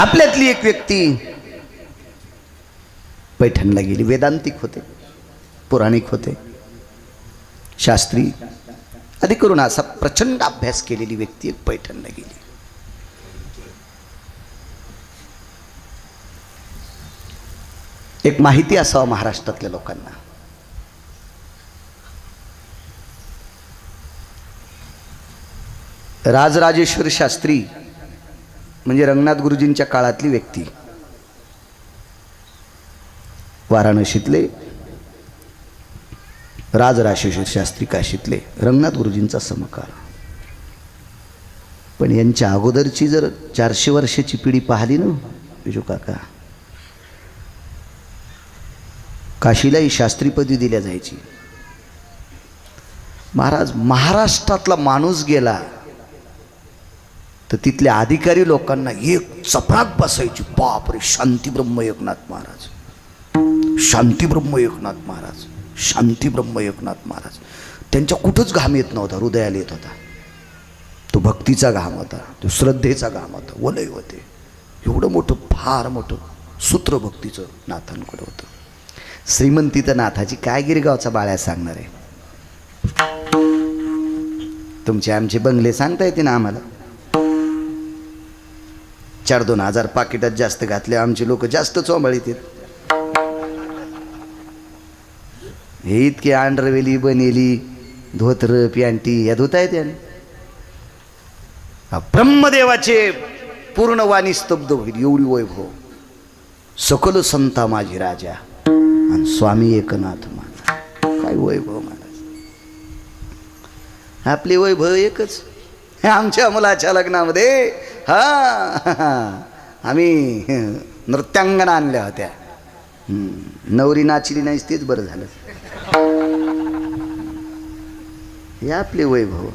आपल्यातली एक व्यक्ती पैठणला गेली. वेदांतिक होते, पुराणिक होते, शास्त्री, अधिक करून असा प्रचंड अभ्यास केलेली व्यक्ती एक पैठणला गेली. एक माहिती असावं महाराष्ट्रातल्या लोकांना. राजराजेश्वर शास्त्री म्हणजे रंगनाथ गुरुजींच्या काळातली व्यक्ती, वाराणसीतले राजराजेश्वर शास्त्री, काशीतले रंगनाथ गुरुजींचा समकाळ. पण यांच्या अगोदरची जर 400 वर्षाची पिढी पाहिली ना विजू काका, काशीलाही शास्त्रीपदी दिल्या जायची. महाराज, महाराष्ट्रातला माणूस गेला तर तिथल्या अधिकारी लोकांना एक चपराक बसायची. बापरे, शांती ब्रह्म एकनाथ महाराज, शांती ब्रह्म एकनाथ महाराज, शांती ब्रह्म एकनाथ महाराज. त्यांच्या कुठंच घाम येत नव्हता, हृदयाला येत होता. तो भक्तीचा घाम होता, तो श्रद्धेचा घाम होता, वलय होते. एवढं मोठं, फार मोठं सूत्र भक्तीचं नाथांकडे होतं. श्रीमंती तर नाथाची काय गिरगावचा बाळ्या सांगणार आहे. तुमचे आमचे बंगले सांगता येते ना आम्हाला. 4-2 हजार पाकिटात जास्त घातले आमचे लोक जास्त चोंबाळीत. हे इतके अंडरवेली बनेली धोतर पॅन्टी या धुता येते. ब्रह्मदेवाचे पूर्ण वाणी स्तब्ध होईल एवढी वैभव. सकल संता माझी राजा आणि स्वामी एकनाथ माझा. काय वैभव महाराज. आपले वैभव एकच. आमच्या मुलाच्या लग्नामध्ये आम्ही नृत्यांगना आणल्या होत्या. नवरी नाचली नाही तेच बरं झालं. हे आपले वैभव.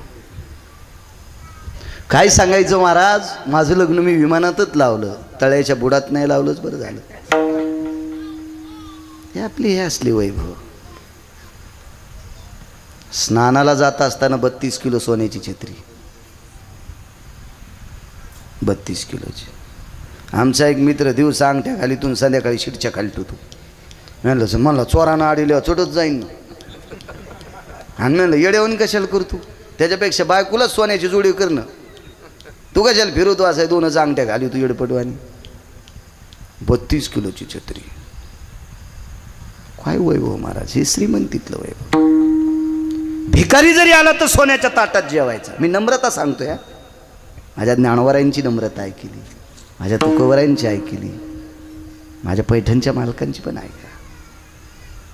काय सांगायचं महाराज, माझं लग्न मी विमानातच लावलं, तळ्याच्या बुडात नाही लावलंच बरं झालं. हे आपली हे असली वैभव. स्नानाला जात असताना 32 किलो सोन्याची छत्री, 32 किलोची. आमचा एक मित्र दिवसा अंगठ्या खालीतून संध्याकाळी शिडच्या खाली ठेवतो. म्हणलं मला चोरानं आडील्या चोटच जाईन. आणि म्हणलं येड्यावून कशाला करतो, त्याच्यापेक्षा बायकोलाच सोन्याची जोडी करणं. तू कशाला फिरवतो असं 2च अंगठ्या घाली तू येडपटू. आणि 32 किलोची छत्री. काय वैभव महाराज, हे श्रीमंतीतलं वैभव. भिकारी जरी आला तर सोन्याच्या ताटात जेवायचा. मी नम्रता सांगतोय. माझ्या ज्ञानवरांची नम्रता ऐकली, माझ्या तुकोबरांची ऐकली, माझ्या पैठणच्या मालकांची पण ऐका.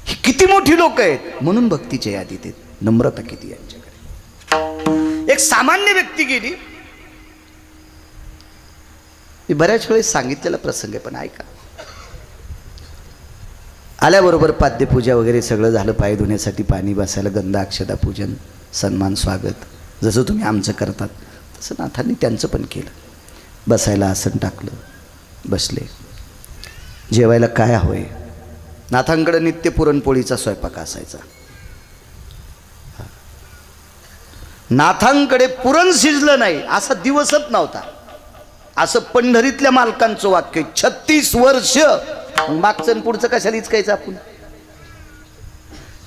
ही किती मोठी लोक आहेत म्हणून भक्तीच्या यादीत आहेत. नम्रता किती यांच्याकडे. एक सामान्य व्यक्ती गेली. मी बऱ्याच वेळेस सांगितलेला प्रसंग आहे पण ऐका. आल्याबरोबर पाद्यपूजा वगैरे सगळं झालं. पाय धुण्यासाठी पाणी, बसायला गंध, अक्षता पूजन, सन्मान, स्वागत जसं तुम्ही आमचं करतात तसं नाथांनी त्यांचं पण केलं. बसायला आसन टाकलं, बसले. जेवायला काय हवंय. नाथांकडे नित्य पुरणपोळीचा स्वयंपाक असायचा. नाथांकडे पुरण शिजलं नाही असा दिवसच नव्हता. असं पंढरीतल्या मालकांचं वाक्य. 36 वर्ष. मागचं पुढचं कशाला इचकायचं आपण.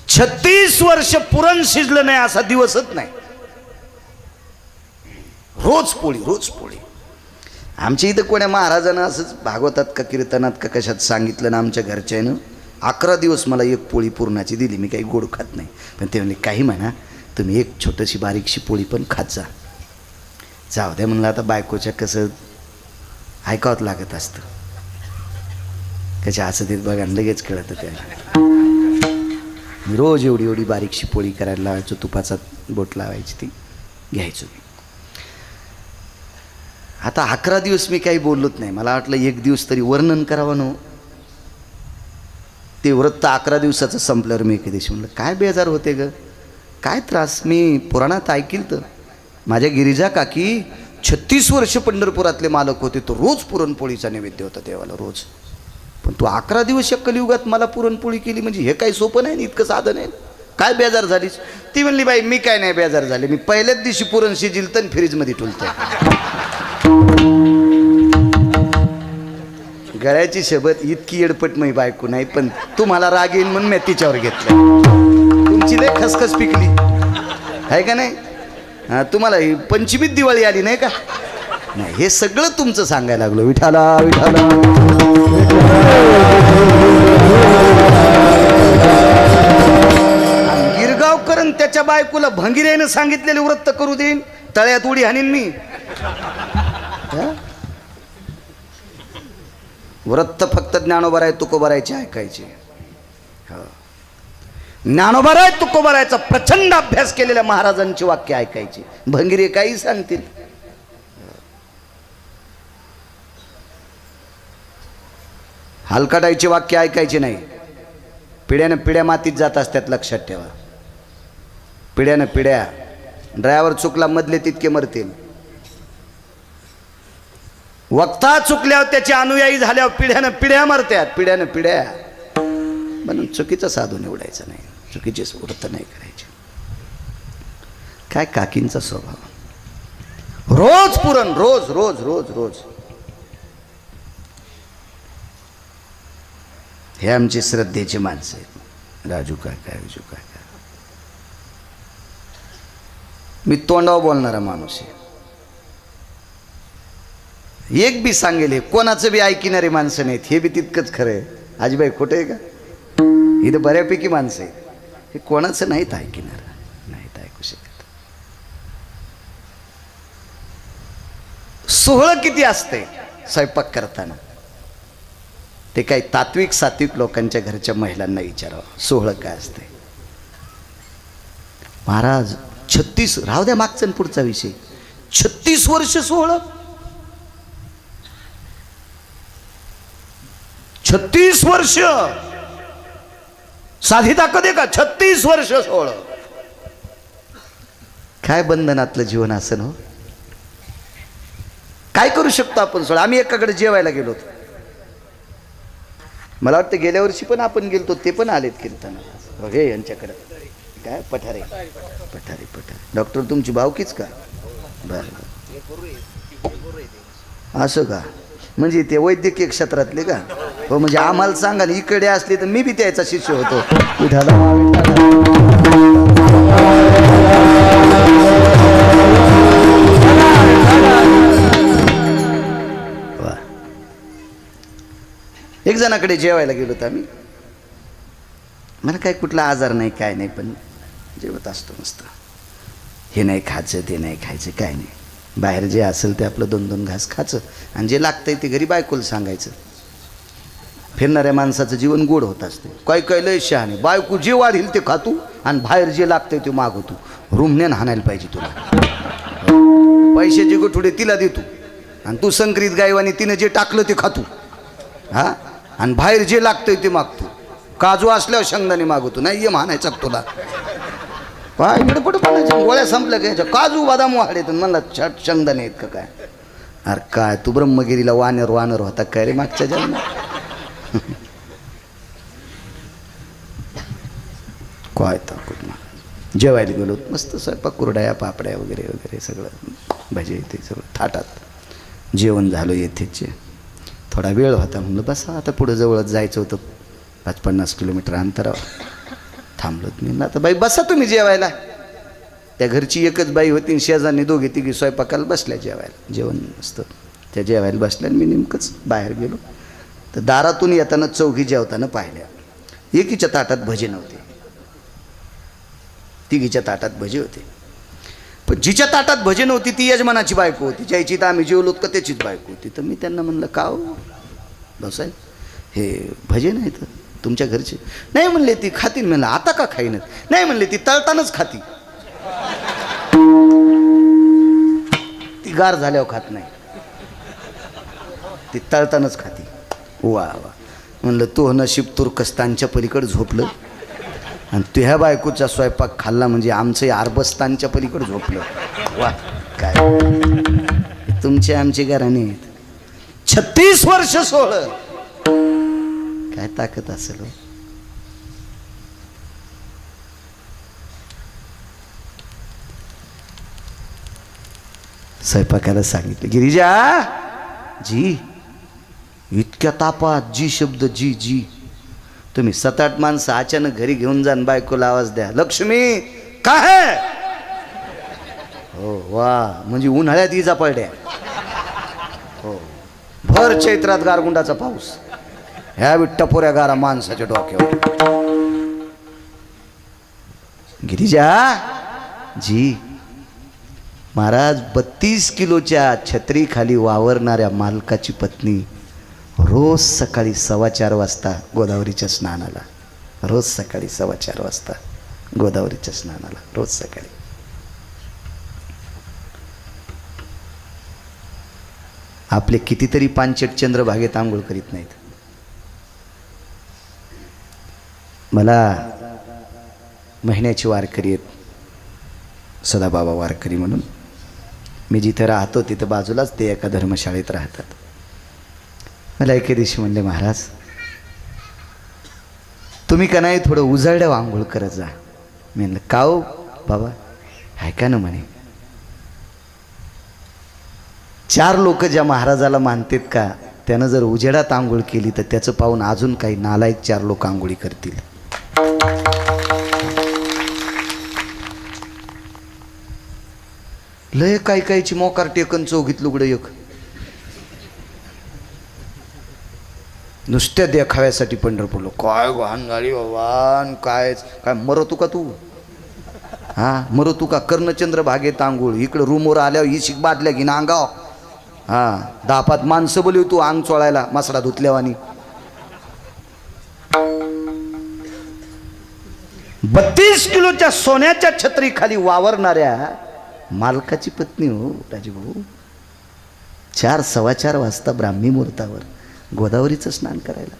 36 वर्ष पुरण शिजलं नाही असा दिवसच नाही. रोज पोळी, रोज पोळी. आमच्या इथं कोण्या महाराजांना असंच भागवतात का कीर्तनात का कशात सांगितलं ना आमच्या घरच्यानं 11 दिवस मला एक पोळी पुरणाची दिली. मी काही गोड खात नाही. पण ते म्हणले काही म्हणा तुम्ही एक छोटीशी बारीकशी पोळी पण खात जा. जाऊ द्या म्हणलं. आता बायकोच्या कसं ऐकावंच लागत असतं. कशा असं ते बघा लगेच कळतं त्याला. रोज एवढी एवढी बारीकशी पोळी करायला लावायचो. तुपाचा बोट लावायची ती घ्यायचो मी. आता 11 दिवस मी काही बोललोच नाही. मला वाटलं एक दिवस तरी वर्णन करावं नो. ते व्रत 11 दिवसाचं संपल्यावर मी एके दिवशी म्हणलं काय बेजार होते ग, काय त्रास. मी पुराणात ऐकील तर माझ्या गिरिजा काकी 36 वर्ष पंढरपुरातले मालक होते. तो रोज पुरणपोळीचा नैवेद्य होता देवाला रोज. पण तू 11 दिवस या कलियुगात मला पुरणपोळी केली म्हणजे हे काही सोपं नाही, इतकं साधं नाही. काय बेजार झालीस. ती म्हणली बाई मी काय नाही बेजार झाले. मी पहिल्याच दिवशी पुरण शिजिल तर फ्रीजमध्ये ठुलतं. गळ्याची शपथ इतकी येडपट मी बायको नाही, पण तुम्हाला राग येईन म्हणून मी तिच्यावर घेतलं. तुमची लय खसखस पिकली आहे का नाही? हा, तुम्हाला ही पंचमीत दिवाळी आली नाही का? नाही, हे सगळं तुमचं सांगायला लागलो. विठाला विठाला गिरगावकर त्याच्या बायकोला भंगिरेनं सांगितलेले व्रत करू देईन, तळ्यात उडी हाणीन मी. व्रत फक्त ज्ञानोबराय तुकोबरायचे ऐकायचे. ज्ञानोबराय तुकोबरायचा प्रचंड अभ्यास केलेल्या महाराजांची वाक्य ऐकायची. भंगिरे काही सांगतील. हलकटायची वाक्य ऐकायची नाही. पिढ्यानं पिढ्या मातीत जात असतात, लक्षात ठेवा. पिढ्यानं पिढ्या. ड्रायव्हर चुकला मधले तितके मरतील. वक्ता चुकल्यावर त्याचे अनुयायी झाल्यावर पिढ्यानं पिढ्या मरतात. पिढ्यानं पिढ्या. म्हणून चुकीचं साधू निवडायचं नाही, चुकीचे व्रत नाही करायचे. काय काकींचा स्वभाव, रोज पुरण, रोज रोज रोज रोज. हे आमची श्रद्धेची माणसं आहेत. राजू काका, राजू काका. मी तोंडावर बोलणारा माणूस आहे. एक बी सांगेल, हे कोणाचं बी ऐकणारे माणसं नाहीत. हे बी तितकंच खरं आहे. आजीबाई खोटं आहे का? इथं बऱ्यापैकी माणसं आहेत, हे कोणाचं नाहीत ऐकणार, नाहीत ऐकू शकत. सोहळं किती असते स्वयंपाक करताना, ते काही तात्विक सात्विक लोकांच्या घरच्या महिलांना विचारावं. सोहळं काय असते? महाराज 36, राहू द्या मागचा पुढचा विषय, 36 वर्ष सोहळं. 36 वर्ष साधी ताकद आहे का? 36 वर्ष सोहळं. काय बंधनातलं जीवन असेल हो. काय करू शकतो आपण सोहळा? आम्ही एकाकडे जेवायला गेलो होतो. मला वाटतं गेल्या वर्षी पण आपण गेलतो, ते पण आलेत कीर्तनाला. हे यांच्याकडे काय पठारे, पठारे पठारे. डॉक्टर तुमची भावकीच का? बरं, असं का? म्हणजे ते वैद्यकीय क्षेत्रातले का? हो, म्हणजे आम्हाला सांगा ना, इकडे असले तर मी बी त्याचा शिष्य होतो. एक जणाकडे जेवायला गेलो होतो आम्ही. मला काय कुठला आजार नाही, काय नाही, पण जेवत असतो मस्त. हे नाही खायचं, ते नाही खायचं, काय नाही. बाहेर जे असेल ते आपलं 2-2 घास खायचं, आणि जे लागतंय ते घरी बायकोला सांगायचं. फिरणाऱ्या माणसाचं जीवन गोड होत असते. काय काय लय शहाणे, बायको जे वाढील ते खातू, आणि बाहेर जे लागतंय ते मागवतो. रूमनेन हाणायला पाहिजे तुला. पैशाचे गोठुडे तिला देतो, आणि तू संकरित गायवानी तिनं जे टाकलं ते खातू. हा, आणि बाहेर जे लागतंय ते मागतो. काजू असल्यावर शेंगदाणे मागवतो. नाही ये म्हणायचा तुला. पाय इकडे म्हणायचं, गोळ्या संपल्या घ्यायच्या. काजू बदाम वाढेत म्हणला छट शेंगदाणे आहेत का काय? अरे काय तू ब्रह्मगिरीला वानर वानर होता काय रे मागच्या जन्मात? काय तर कुठं जेवायला गेलो, मस्त स्वयंपाक, कुरड्या पापड्या वगैरे वगैरे सगळं, भजे ते सगळं थाटात. जेवण झालं येथेच. थोडा वेळ होता, म्हणलं बसा आता, पुढं जवळच जायचं होतं, 50-50 किलोमीटर अंतरावर. थांबलो मी. आता बाई बसा तुम्ही जेवायला. त्या घरची एकच बाई होती, शेजारनी 2-3 स्वयंपाकाला बसल्या जेवायला. जेवण मस्त त्या जेवायला बसल्या. मी नेमकंच बाहेर गेलो तर दारातून येताना चौघी जेवताना पाहिल्या. एकीच्या ताटात भजे नव्हते, तिघीच्या ताटात भजे होते. पण जिच्या ताटात भजे नव्हती ती यजमानाची बायको होती. ज्याची तर आम्ही जेवलोत का त्याचीच बायको होती. तर मी त्यांना म्हणलं, का हो भाऊसाहेब, हे भजे नाही तर तुमच्या घरचे? नाही म्हणले ती खातील. म्हणलं आता का खाईनच? नाही म्हणले ती तळतानाच खाती, ती गार झाल्यावर खात नाही, ती तळतानाच खाती. वा वा. म्हणलं तो नशीब तुर्कस्तानच्या पलीकडे झोपलं, आणि तुझ्या बायकोचा स्वयंपाक खाल्ला म्हणजे आमचं अरबस्तानच्या पलीकडे झोपलं. वा काय तुमचे आमचे घराणे आहेत. 36 वर्ष सोहळं. काय ताकद असेल. स्वयंपाकाला सांगितलं, गिरिजा जी इतक्या तापात जी शब्द जी जी. तुम्ही 7-8 माणसं अचानक घरी घेऊन जाण, बायकोला आवाज द्या, लक्ष्मी काय है. हो वा, म्हणजे उन्हाळ्यात इजा पडल्या. हो, भर चैत्रात गारगुंडाचा पाऊस, ह्या टपोऱ्या गारा माणसाच्या डोक्यावर. गिरिजा जी महाराज, 32 किलोच्या छत्री खाली वावरणाऱ्या मालकाची पत्नी रोज सकाळी 4:15 वाजता गोदावरीच्या स्नानाला, रोज सकाळी 4:15 वाजता गोदावरीच्या स्नानाला, रोज सकाळी. आपले कितीतरी पानचट चंद्रभागेत आंघोळ करीत नाहीत. मला महिन्याची वारकरी आहेत, सदाबाबा वारकरी म्हणून. मी जिथे राहतो तिथं बाजूलाच ते एका धर्मशाळेत राहतात. मला एके दिवशी म्हणले, महाराज तुम्ही का नाही थोडं उजळड्यावर आंघोळ करत जा. मी म्हणलं का हो बाबा, ऐका ना म्हणे, 4 लोक ज्या महाराजाला मानतात का, त्यानं जर उजेडात आंघोळ केली तर त्याचं पाहून अजून काही नालायक 4 लोक आंघोळी करतील. लय काय कायची मोकार टेकन चौघीत लुगडं एक, नुसत्या देखाव्यासाठी पंढरपूरला. काय वाहन गाडी बाबा, काय काय मरतो का तू, हा मरतो का. कर्णचंद्र भागेत आंघोळ, इकडं रूमवर आल्यावर ही शिक बाटल्या घेऊन अंगाव, हा 10-5 माणसं बोलव तू अंग चोळायला मसडा धुतल्यावानी. 32 किलोच्या सोन्याच्या छत्री खाली वावरणाऱ्या मालकाची पत्नी हो राजूभाऊ, 4-4:15 वाजता ब्राह्मी मुहूर्तावर गोदावरीचं स्नान करायला.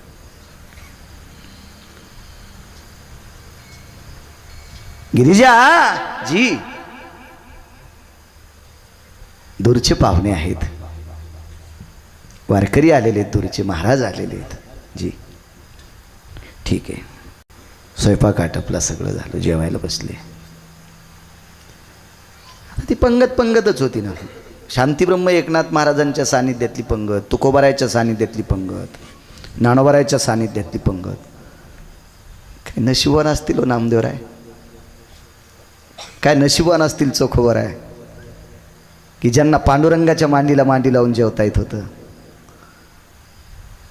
गिरिजा जी दूरचे पाहुणे आहेत, वारकरी आलेले आहेत, दूरचे महाराज आलेले आहेत जी. ठीक आहे, स्वयंपाक आटपला, सगळं झालं, जेवायला बसले. ती पंगतच होती ना, शांतीब्रह्म एकनाथ महाराजांच्या सानिध्यातली पंगत, तुकोबारायच्या सानिध्यातली पंगत, ज्ञानोबारायच्या सानिध्यातली पंगत. काय नशिबवान असतील हो नामदेवराय, काय नशिबवान असतील चोखोबाराय, की ज्यांना पांडुरंगाच्या मांडीला मांडी लावून जेवता येत होतं.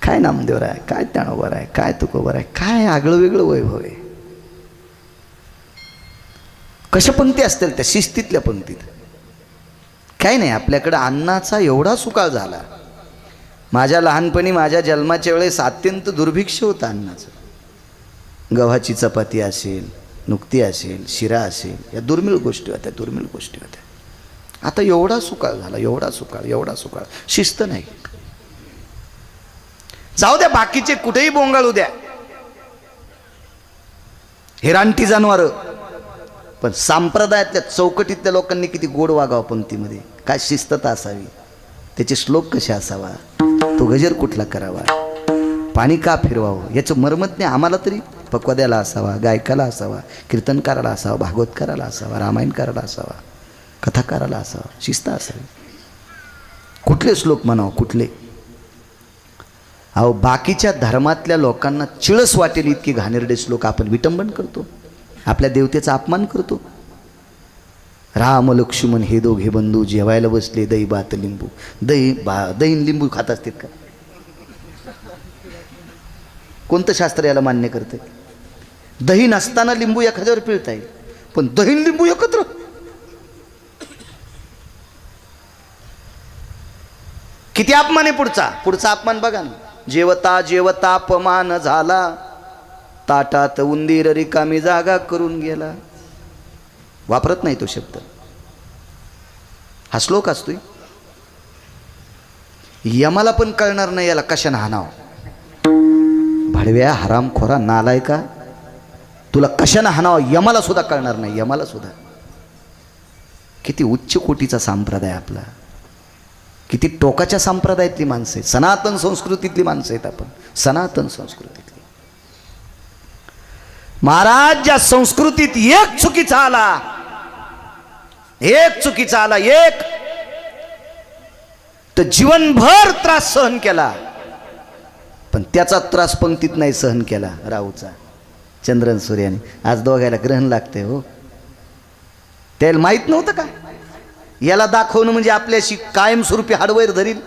काय नामदेवराय, काय ज्ञानोबाराय, काय तुकोबाराय, काय आगळं वेगळं वैभव आहे. कशा पंक्ती असतील त्या, शिस्तीतल्या पंक्तीत. काय नाही, आपल्याकडं अन्नाचा एवढा सुकाळ झाला. माझ्या लहानपणी, माझ्या जन्माच्या वेळेस अत्यंत दुर्भिक्ष होतं अन्नाचं. गव्हाची चपाती असेल, नुकती असेल, शिरा असेल, या दुर्मिळ गोष्टी होत्या, दुर्मिळ गोष्टी होत्या. आता एवढा सुकाळ झाला, एवढा सुकाळ, शिस्त नाही. जाऊ द्या, बाकीचे कुठेही बोंगाळू द्या, हे रानटी जनावरं, पण संप्रदायातल्या चौकटीतल्या लोकांनी किती गोड वागावं पंक्तीमध्ये, काय शिस्तता असावी, त्याचे श्लोक कसे असावा, तो गजर कुठला करावा, पाणी का फिरवावं, याचं मर्मज्ञ आम्हाला तरी पक्वाद्याला असावा, गायकाला असावा, कीर्तनकाराला असावा, भागवतकाराला असावा, रामायणकाराला असावा, कथाकाराला असावा, शिस्त असावी. कुठले श्लोक म्हणावं, कुठले. अहो, बाकीच्या धर्मातल्या लोकांना चिळस वाटेल इतकी घाणेरडे श्लोक आपण विटंबन करतो, आपल्या देवतेचा अपमान करतो. राम लक्ष्मण हे दोघे बंधू जेवायला बसले, दही भात लिंबू. दही लिंबू खात असतात का? कोणतं शास्त्र याला मान्य करते? दही नसताना लिंबू एखाद्यावर पिळता येईल, पण दही लिंबू एकत्र. किती अपमान आहे. पुढचा अपमान बघा ना. जेवता जेवता अपमान झाला, ताटात उंदीर रिकामी जागा करून गेला. वापरत नाही तो शब्द, हा श्लोक असतोय. यमाला पण कळणार नाही याला कशानं हाणावं. भडव्या, हरामखोरा, नालायका, तुला कशानं हाणावं यमाला सुद्धा कळणार नाही, यमाला सुद्धा. किती उच्च कोटीचा संप्रदाय आपला, किती टोकाच्या संप्रदायातली माणसं आहेत, सनातन संस्कृतीतली माणसं आहेत आपण, सनातन संस्कृतीतली. महाराज, ज्या संस्कृतीत एक चुकीचा आला, एक तर जीवनभर त्रास सहन केला. पण त्याचा त्रास पंक्तीत नाही सहन केला राहूचा, चंद्रन सूर्याने. आज दोघायला ग्रहण लागते हो. त्याला माहीत नव्हतं का याला दाखवणं म्हणजे आपल्याशी कायमस्वरूपी हाडवैर धरील.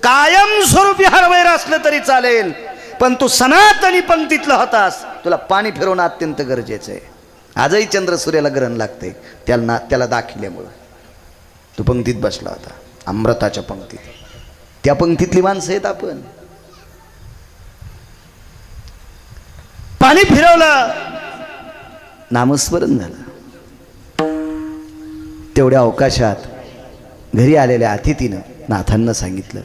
कायमस्वरूपी हाडवैर असलं तरी चालेल, पण तू सनातनी पंक्तीतला होतास, तुला पाणी फिरवणं अत्यंत गरजेचं आहे. आजही चंद्र सूर्याला ग्रहण लागते त्याला दाखिल्यामुळं. तो पंक्तीत बसला होता, अमृताच्या पंक्तीत. त्या पंक्तीतली माणसं आहेत आपण. पाणी फिरवलं, नामस्मरण झालं. तेवढ्या अवकाशात घरी आलेल्या अतिथीनं नाथांना सांगितलं,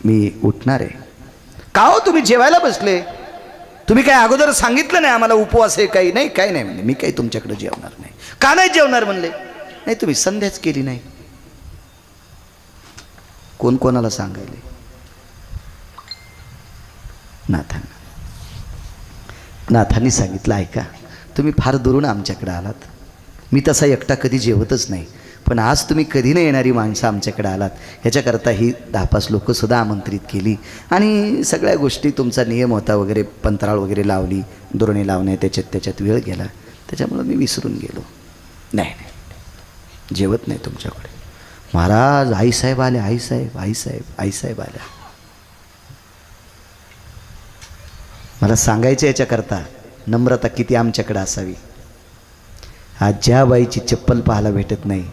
मी उठणार आहे. का हो, तुम्ही जेवायला बसले, तुम्ही काय अगोदर सांगितलं नाही आम्हाला उपवास आहे? काही नाही, काही नाही म्हणले. मी काही तुमच्याकडे जेवणार नाही. का नाही जेवणार म्हणले? नाही, तुम्ही संध्याच केली नाही. कोण कोणाला सांगायले? नाथांनी सांगितलं, ऐका, तुम्ही फार दुरून आमच्याकडे आलात. मी तसा एकटा कधी जेवतच नाही, पण आज तुम्ही कधी नाही येणारी माणसं आमच्याकडे आलात, ह्याच्याकरता ही 10-5 लोकंसुद्धा आमंत्रित केली. आणि सगळ्या गोष्टी तुमचा नियम होता वगैरे, पंतराळ वगैरे लावली, दुरणी लावणे, त्याच्यात वेळ गेला, त्याच्यामुळं मी विसरून गेलो. नाही, जेवत नाही तुमच्याकडे. महाराज, आईसाहेब आले, आईसाहेब आल्या. मला सांगायचं याच्याकरता नम्रता किती आमच्याकडे असावी. आज ज्या बाईची चप्पल पाहायला भेटत नाही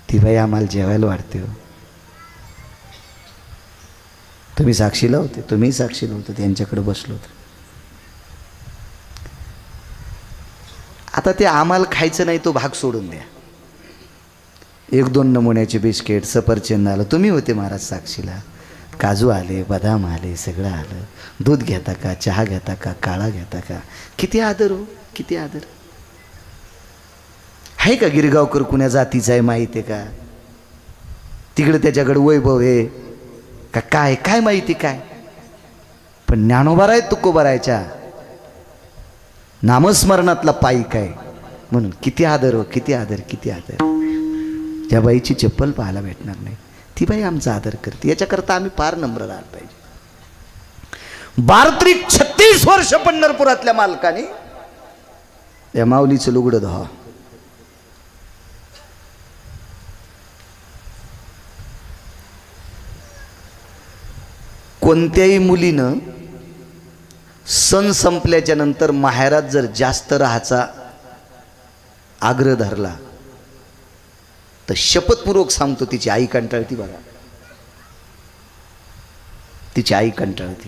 ती बाई आम्हाला जेवायला वाढते हो. तुम्ही साक्षीला होते, तुम्ही साक्षीला होते, त्यांच्याकडे बसलो होतो. आता ते आम्हाला खायचं नाही तो भाग सोडून द्या. 1-2 नमुन्याचे बिस्किट, सफरचंद आलं, तुम्ही होते महाराज साक्षीला. काजू आले, बदाम आले, सगळं आलं. दूध घेता का, चहा घेता का, काळा घेता का? किती आदर हो, किती आदर. आहे का गिरगावकर कुण्या जातीचा आहे माहिती आहे का? तिकडे त्याच्याकडे वैभव आहे का काय, काय माहिती काय? पण ज्ञानोबा आहे तुकोबारायच्या नामस्मरणातला पायी काय. म्हणून किती आदर हो, किती आदर, किती आदर. ज्या बाईची चप्पल पाहायला भेटणार नाही ती बाई आमचा आदर करते. याच्याकरता आम्ही फार नम्र राहायला पाहिजे. 36 वर्ष पंढरपुरातल्या मालकाने या माऊलीचं लुगडं धुवा. कोणत्याही मुलीनं सण संपल्याच्या नंतर माहेरात जर जास्त राहायचा आग्रह धरला तर शपथपूर्वक सांगतो तिची आई कंटाळती. बघा, तिची आई कंटाळती.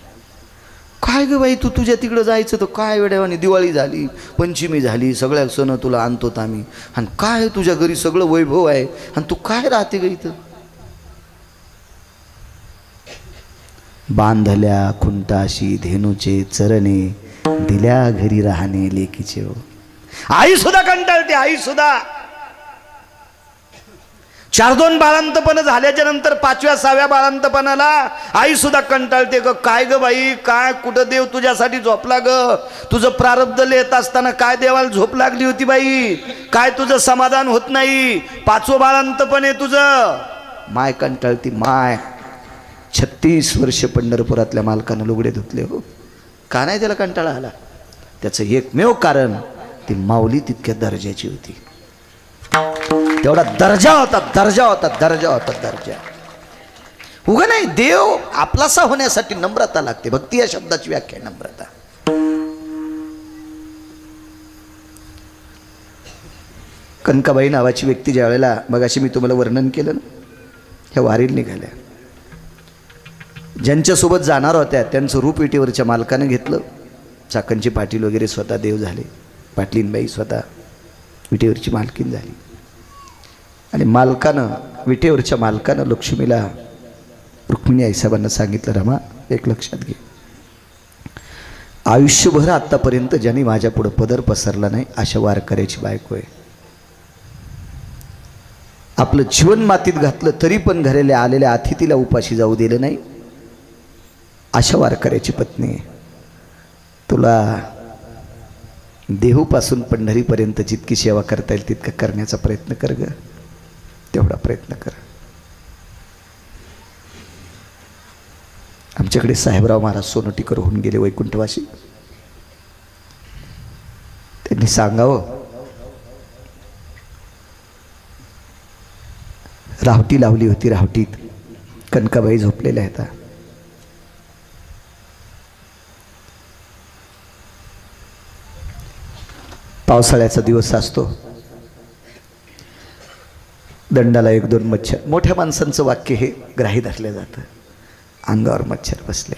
काय ग बाई, तू तुझ्या तिकडं जायचं तर काय वेड्यावानी, दिवाळी झाली, पंचमी झाली, सगळ्या सण तुला आणतो आम्ही, आणि काय तुझ्या घरी सगळं वैभव आहे आणि तू काय राहते ग इथं? बांधल्या खुंटाशी धेनूचे चरणे, दिल्या घरी राहणे लेकीचे. आई सुद्धा कंटाळते, आई सुद्धा. 4-2 बाळांतपण झाल्याच्या नंतर 5व्या-6व्या बाळांतपणाला आई सुद्धा कंटाळते. ग काय ग बाई, काय कुठं देव तुझ्यासाठी झोपला ग? तुझं प्रारब्ध लिहित असताना काय देवाला झोप लागली होती बाई? काय तुझं समाधान होत नाही? 5वं बाळांतपण आहे तुझं. माय कंटाळती, माय. 36 वर्ष पंढरपुरातल्या मालकानं लुगडे धुतले हो. का नाही त्याला कंटाळा आला? त्याचं एकमेव कारण ती माऊली तितक्या दर्जाची होती. तेवढा दर्जा होता, दर्जा होता, दर्जा होता, दर्जा. उगा नाही, देव आपलासा होण्यासाठी नम्रता लागते. भक्ती या शब्दाची व्याख्या आहे नम्रता. कनकाबाई नावाची व्यक्ती ज्या वेळेला मगाशी मी तुम्हाला वर्णन केलं ना, ह्या वारीला निघाल्या. ज्यांच्यासोबत जाणार होत्या त्यांचं रूप विटेवरच्या मालकानं घेतलं. चाकणचे पाटील वगैरे स्वतः देव झाले. पाटलीनबाई स्वतः विटेवरची मालकीन झाली. आणि विटेवरच्या मालकानं लक्ष्मीला, रुक्मिणी आईसाहेबांना सांगितलं, रमा एक लक्षात घे, आयुष्यभर आत्तापर्यंत ज्यांनी माझ्या पुढं पदर पसरला नाही अशा वारकऱ्याची बायको आहे. आपलं जीवन मातीत घातलं तरी पण घराला आलेल्या अतिथीला उपाशी जाऊ दिलं नाही अशा वारकऱ्याची पत्नी आहे. तुला देहूपासून पंढरीपर्यंत जितकी सेवा करता येईल तितका करण्याचा प्रयत्न कर ग, तेवढा प्रयत्न कर. आमच्याकडे साहेबराव महाराज सोनोटीकर होऊन गेले वैकुंठवासी. त्यांनी सांगावं, रावटी लावली होती, रावटीत कनकाबाई झोपलेल्या आहेत. पावसाळ्याचा दिवस असतो, दंडाला 1-2 मच्छर. मोठ्या माणसांचं वाक्य हे ग्राही धरलं जातं. अंगावर मच्छर बसले.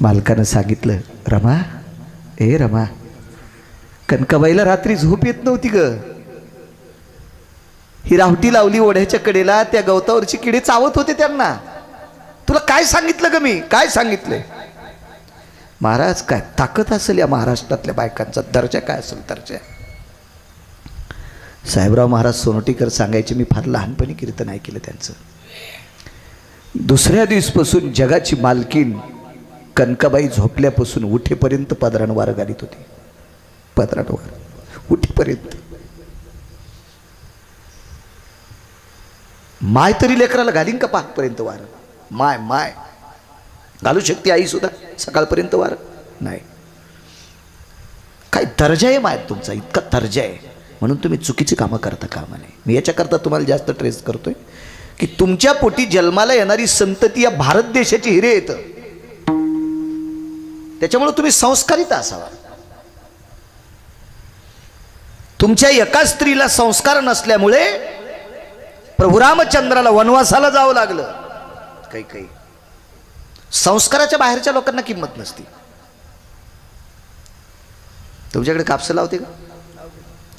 मालकानं सांगितलं, रमा, ए रमा, कनकाबाईला रात्री झोप येत नव्हती ग. ही रावटी लावली ओढ्याच्या कडेला, त्या गवतावरची किडे चावत होते त्यांना. तुला काय सांगितलं ग मी, काय सांगितलंय? महाराज, काय ताकद असेल या महाराष्ट्रातल्या बायकांचा, दर्जा काय असेल दर्जा. साहेबराव महाराज सोनोटीकर सांगायचे, मी फार लहानपणी कीर्तन ऐकलं त्यांचं. दुसऱ्या दिवसपासून जगाची मालकीन कनकाबाई झोपल्यापासून उठेपर्यंत पदरानं वारं घालीत होती. पदरानं वारं उठेपर्यंत. माय तरी लेकराला घालीन का पाकपर्यंत वारं? माय माय घालू शकते आई सुद्धा सकाळपर्यंत वारं? नाही. काय दर्जा आहे माय तुमचा, इतका दर्जा आहे. म्हणून तुम्ही चुकीची कामं करता कामा नये. मी याच्याकरता तुम्हाला जास्त ट्रेस करतोय की तुमच्या पोटी जन्माला येणारी संतती या भारत देशाची हिरे येतं. त्याच्यामुळे तुम्ही संस्कारित असावा. तुमच्या एका स्त्रीला संस्कार नसल्यामुळे प्रभू रामचंद्राला वनवासाला जावं लागलं. काही संस्काराच्या बाहेरच्या लोकांना किंमत नसती. तुमच्याकडे कापसं लावते का?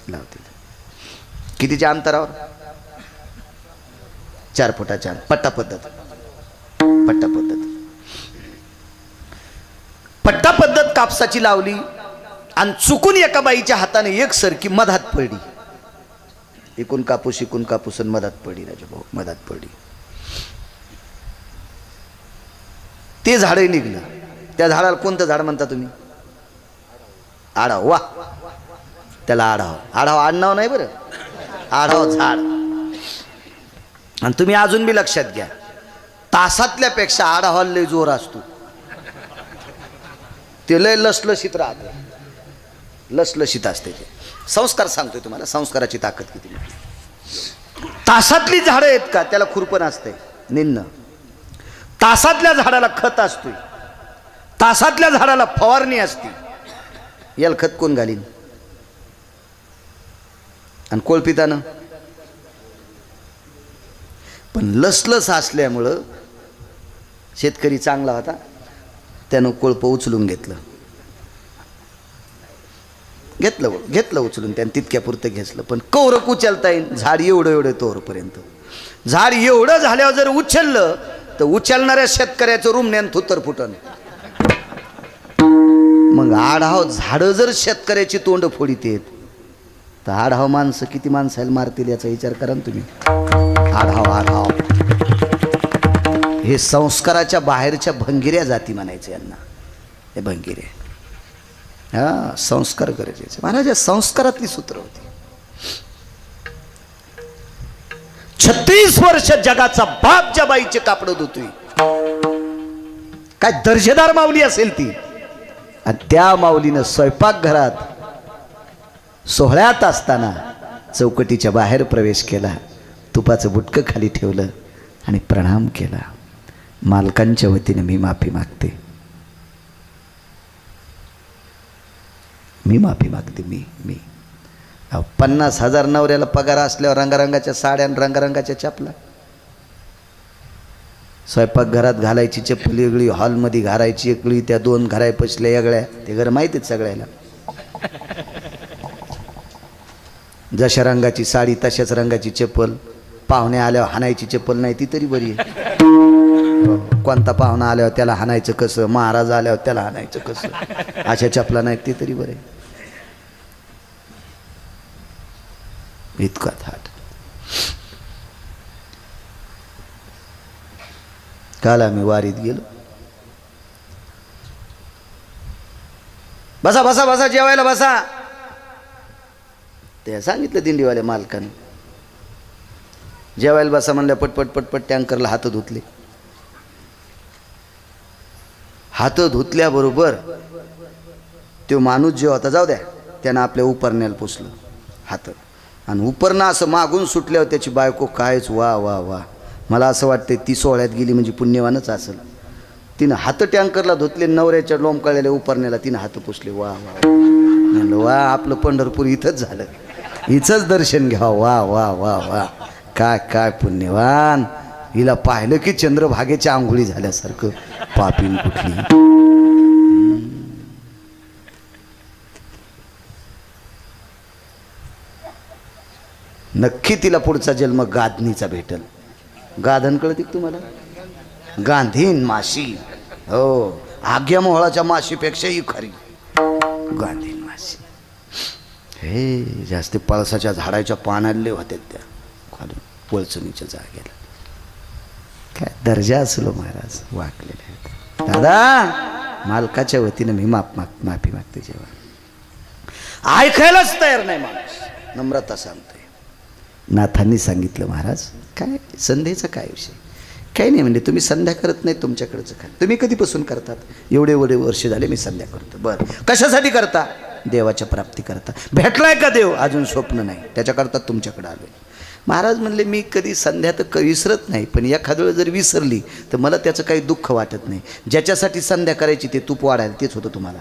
लावते. कितीच्या अंतरावर? 4 फुटाच्या. पट्टा पद्धत. पट्टा पद्धत. पट्टा पद्धत कापसाची लावली आणि चुकून एका बाईच्या हाताने एक सरकी मधात पडली. इकून कापूस आणि मधात पडली. राजाभाऊ, मधात पडली. ते झाडही निघलं. त्या झाडाला कोणतं झाड म्हणता तुम्ही? आढाव. वा, त्याला आढाव. आढाव आडनाव नाही बरं, आढाव झाड. आणि तुम्ही अजून बी लक्षात घ्या, तासातल्यापेक्षा आढावाला लय जोर असतो. ते लय लसलशीत राहते, लसलशीत असते. ते संस्कार सांगतोय तुम्हाला, संस्काराची ताकद किती. तासातली झाडं आहेत का, त्याला खुरपण असते निन्न. तासातल्या झाडाला खत असतोय, तासातल्या झाडाला फवारणी असते. याला खत कोण घालीन? आणि कोळपितानं. पण लसलस असल्यामुळं शेतकरी चांगला होता, त्यानं कोळप उचलून घेतलं उचलून. त्यानं तितक्यापुरतं घेतलं. पण कौरक उचलता येईल? झाड एवढं तोरपर्यंत. झाड एवढं झाल्यावर जर उचललं तर उचलणाऱ्या शेतकऱ्याचं रुमण्यान थुतर फुटन. मग आढाव झाडं जर शेतकऱ्याची तोंड फोडीत येत तर आढाव माणसं किती माणसाला मारतील याचा विचार करा ना तुम्ही. आढाव हे संस्काराच्या बाहेरच्या भंगिऱ्या जाती म्हणायचे यांना. हे भंगिरे. हा, संस्कार गरजेचे. महाराज, संस्कारातली सूत्र होती. 36 वर्ष जगाचा बाप ज्या बाईचे कापड धुतोय, काय दर्जेदार माऊली असेल ती. आणि त्या माऊलीनं स्वयंपाकघरात सोहळ्यात असताना चौकटीच्या बाहेर प्रवेश केला, तुपाचं बुटकं खाली ठेवलं आणि प्रणाम केला. मालकांच्या वतीने मी माफी मागते, मी माफी मागते. मी 50,000 नवऱ्याला पगार असल्यावर रंगारंगाच्या साड्या आणि रंगारंगाच्या चपला. स्वयंपाकघरात घालायची चप्पल वेगळी, हॉलमध्ये घालायची वेगळी, त्या 2 घराय पसल्या वेगळ्या. ते घर माहितीच सगळ्याला. जशा रंगाची साडी तशाच रंगाची चप्पल. पाहुणे आल्यावर हाणायची चप्पल नाही ती तरी बरी आहे. कोणता पाहुणा आल्यावर त्याला हाणायचं कसं, महाराज आल्यावर त्याला हाणायचं कसं, अशा चपला नाही ती तरी बरे. इतका थाट. काल आम्ही वारीत गेलो. बसा बसा बसा, जेवायला बसा. ते सांगितलं दिंडीवाल्या मालकानं. जेवायला बसा म्हणल्या पटपट पटपट टँकरला हात धुतले. हात धुतल्याबरोबर तो माणूस जो होता, जाऊ द्या, त्यानं आपल्या उपरण्याला पुसलं हात, आणि उपरणं असं मागून सुटल्यावर त्याची बायको कायच वा वा वा. मला असं वाटतं ती सोहळ्यात गेली म्हणजे पुण्यवानच असेल. तिनं हात टँकरला धुतले, नवऱ्याच्या लोंबकळलेल्या उपरण्याला तिनं हात पुसले. वा वा म्हणलं वा, आपलं पंढरपूर इथंच झालं, हिचंच दर्शन घ्या. वा वा वा वा, काय काय पुण्यवान. हिला पाहिलं की चंद्रभागेच्या आंघोळी झाल्यासारखं. पापीन कुठली. नक्की तिला पुढचा जन्म गाधणीचा भेटल. गाधन कळते तुम्हाला? गांधीन माशी. हो, आग्या मोहळाच्या माशीपेक्षाही खरी गांधीन माशी. हे जास्त पळसाच्या झाडाच्या पानाले होत्या त्या खाली वळचणीच्या जागेला. काय दर्जा असलो महाराज, वाकलेले आहेत. दादा, मालकाच्या वतीनं मी माफी मागते. जेव्हा ऐकायलाच तयार नाही माणूस, नम्रता सांगतोय. नाथांनी सांगितलं, महाराज काय संध्याचा काय विषय? काही नाही म्हणजे तुम्ही संध्या करत नाही, तुमच्याकडचं काय. तुम्ही कधीपासून करतात? एवढे वर्ष झाले मी संध्या करतो. बरं, कशासाठी करता? देवाच्या प्राप्ती करता. भेटलाय का देव? अजून स्वप्न नाही, त्याच्याकरता तुमच्याकडे आलो. महाराज म्हणले, मी कधी संध्या तर विसरत नाही, पण एखाद्या वेळ जर विसरली तर मला त्याचं काही दुःख वाटत नाही. ज्याच्यासाठी संध्या करायची ते तूप वाढायला, तेच होतं तुम्हाला.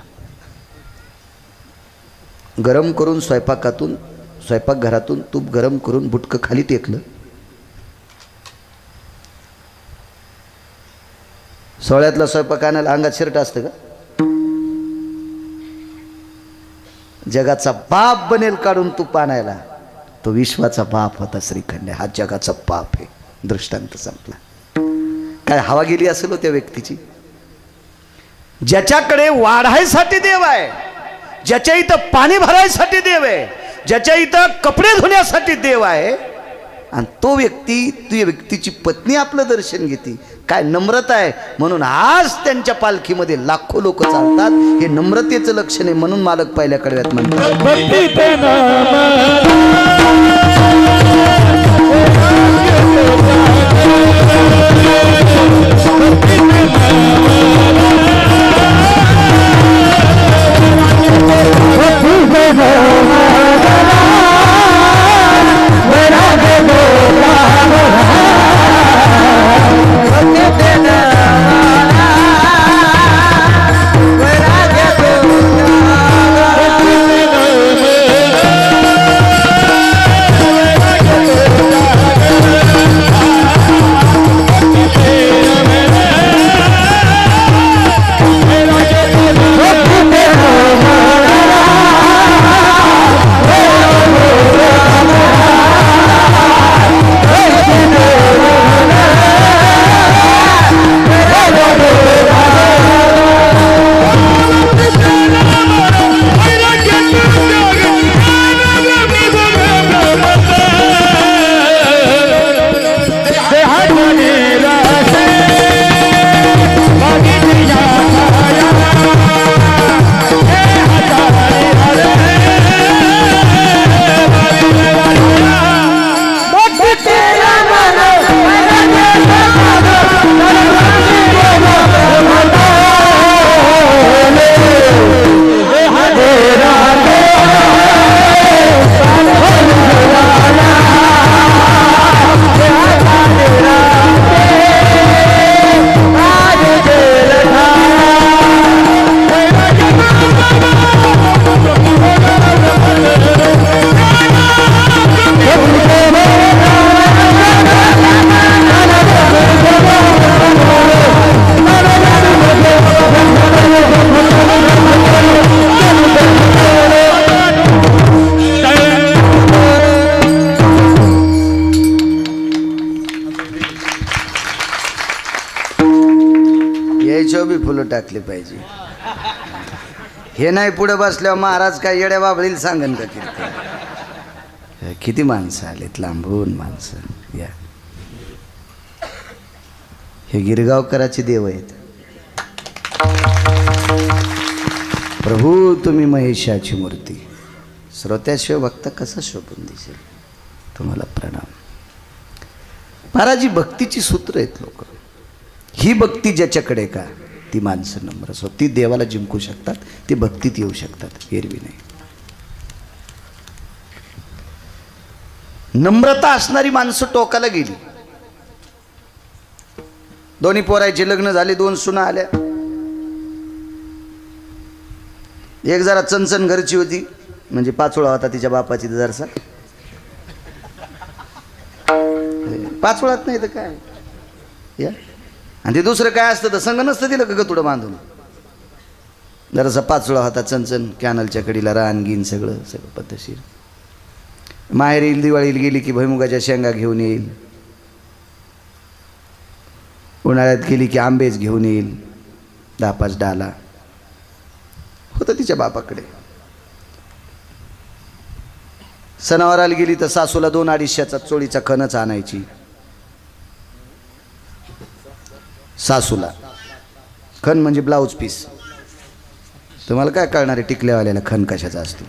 गरम करून स्वयंपाकघरातून तूप गरम करून बुटकं खाली टेकलं. सोहळ्यातला स्वयंपाक आणायला अंगात शर्ट असतं का? जगाचा बाप बनेल काढून तूप आणायला, तो विश्वाचा बाप होता श्रीखंड. हा जगाचा बाप आहे. दृष्टांत संपला. काय हवा गेली असेल हो त्या व्यक्तीची. ज्याच्याकडे वाढायसाठी देव आहे, ज्याच्या इथं पाणी भरायसाठी देव आहे, ज्याच्या इथं कपडे धुण्यासाठी देव आहे, आणि तो व्यक्ती, ती व्यक्तीची पत्नी आपलं दर्शन घेते. काय नम्रता आहे. म्हणून आज त्यांच्या पालखीमध्ये लाखो लोक चालतात. हे नम्रतेचं लक्षण आहे. म्हणून मालक पहिल्या कडव्यात म्हणतात, फुलं टाकले पाहिजे. हे नाही पुढे बसल्यावर महाराज काय येड्या बाबळीला सांगन का कीर्तन. किती माणसं आलेत, लांबून माणसं. या हे गिरगावकराचे देव आहेत. प्रभू तुम्ही महेशाची मूर्ती. श्रोत्याशिवाय भक्त कसा शोभून दिसेल. तुम्हाला प्रणाम. महाराजी भक्तीची सूत्र आहेत लोक. ही भक्ती ज्याच्याकडे का ती माणसं नम्र असो, ती देवाला जिंकू शकतात, ती भक्तीत येऊ शकतात, एरवी नाही. नम्रता असणारी माणसं टोकाला गेली. दोन्ही पोरायचे लग्न झाले, 2 सुना आल्या. एक जरा चणचण घरची होती, म्हणजे पाचोळा होता तिच्या बापाची जरसा. पाचोळात नाही तर काय या. आणि ते दुसरं काय असतं तर संग नसतं दिलं का गतुडं बांधून. जरासा पाचोळा होता, चणचण, कॅनलच्या कडीला रानगीन सगळं सगळं पद्धतशीर. माहेर येईल, दिवाळीला गेली की भुईमुगाच्या शेंगा घेऊन येईल, उन्हाळ्यात गेली की आंबेच घेऊन येईल, 10-5 डाला होतं तिच्या बापाकडे. सणावाराला गेली तर सासूला 2-250चा चोळीचा खणच आणायची. सासूला खण म्हणजे ब्लाऊज पीस. तुम्हाला काय कळणार आहे टिकल्यावाल्याला खण कशाचा असतो.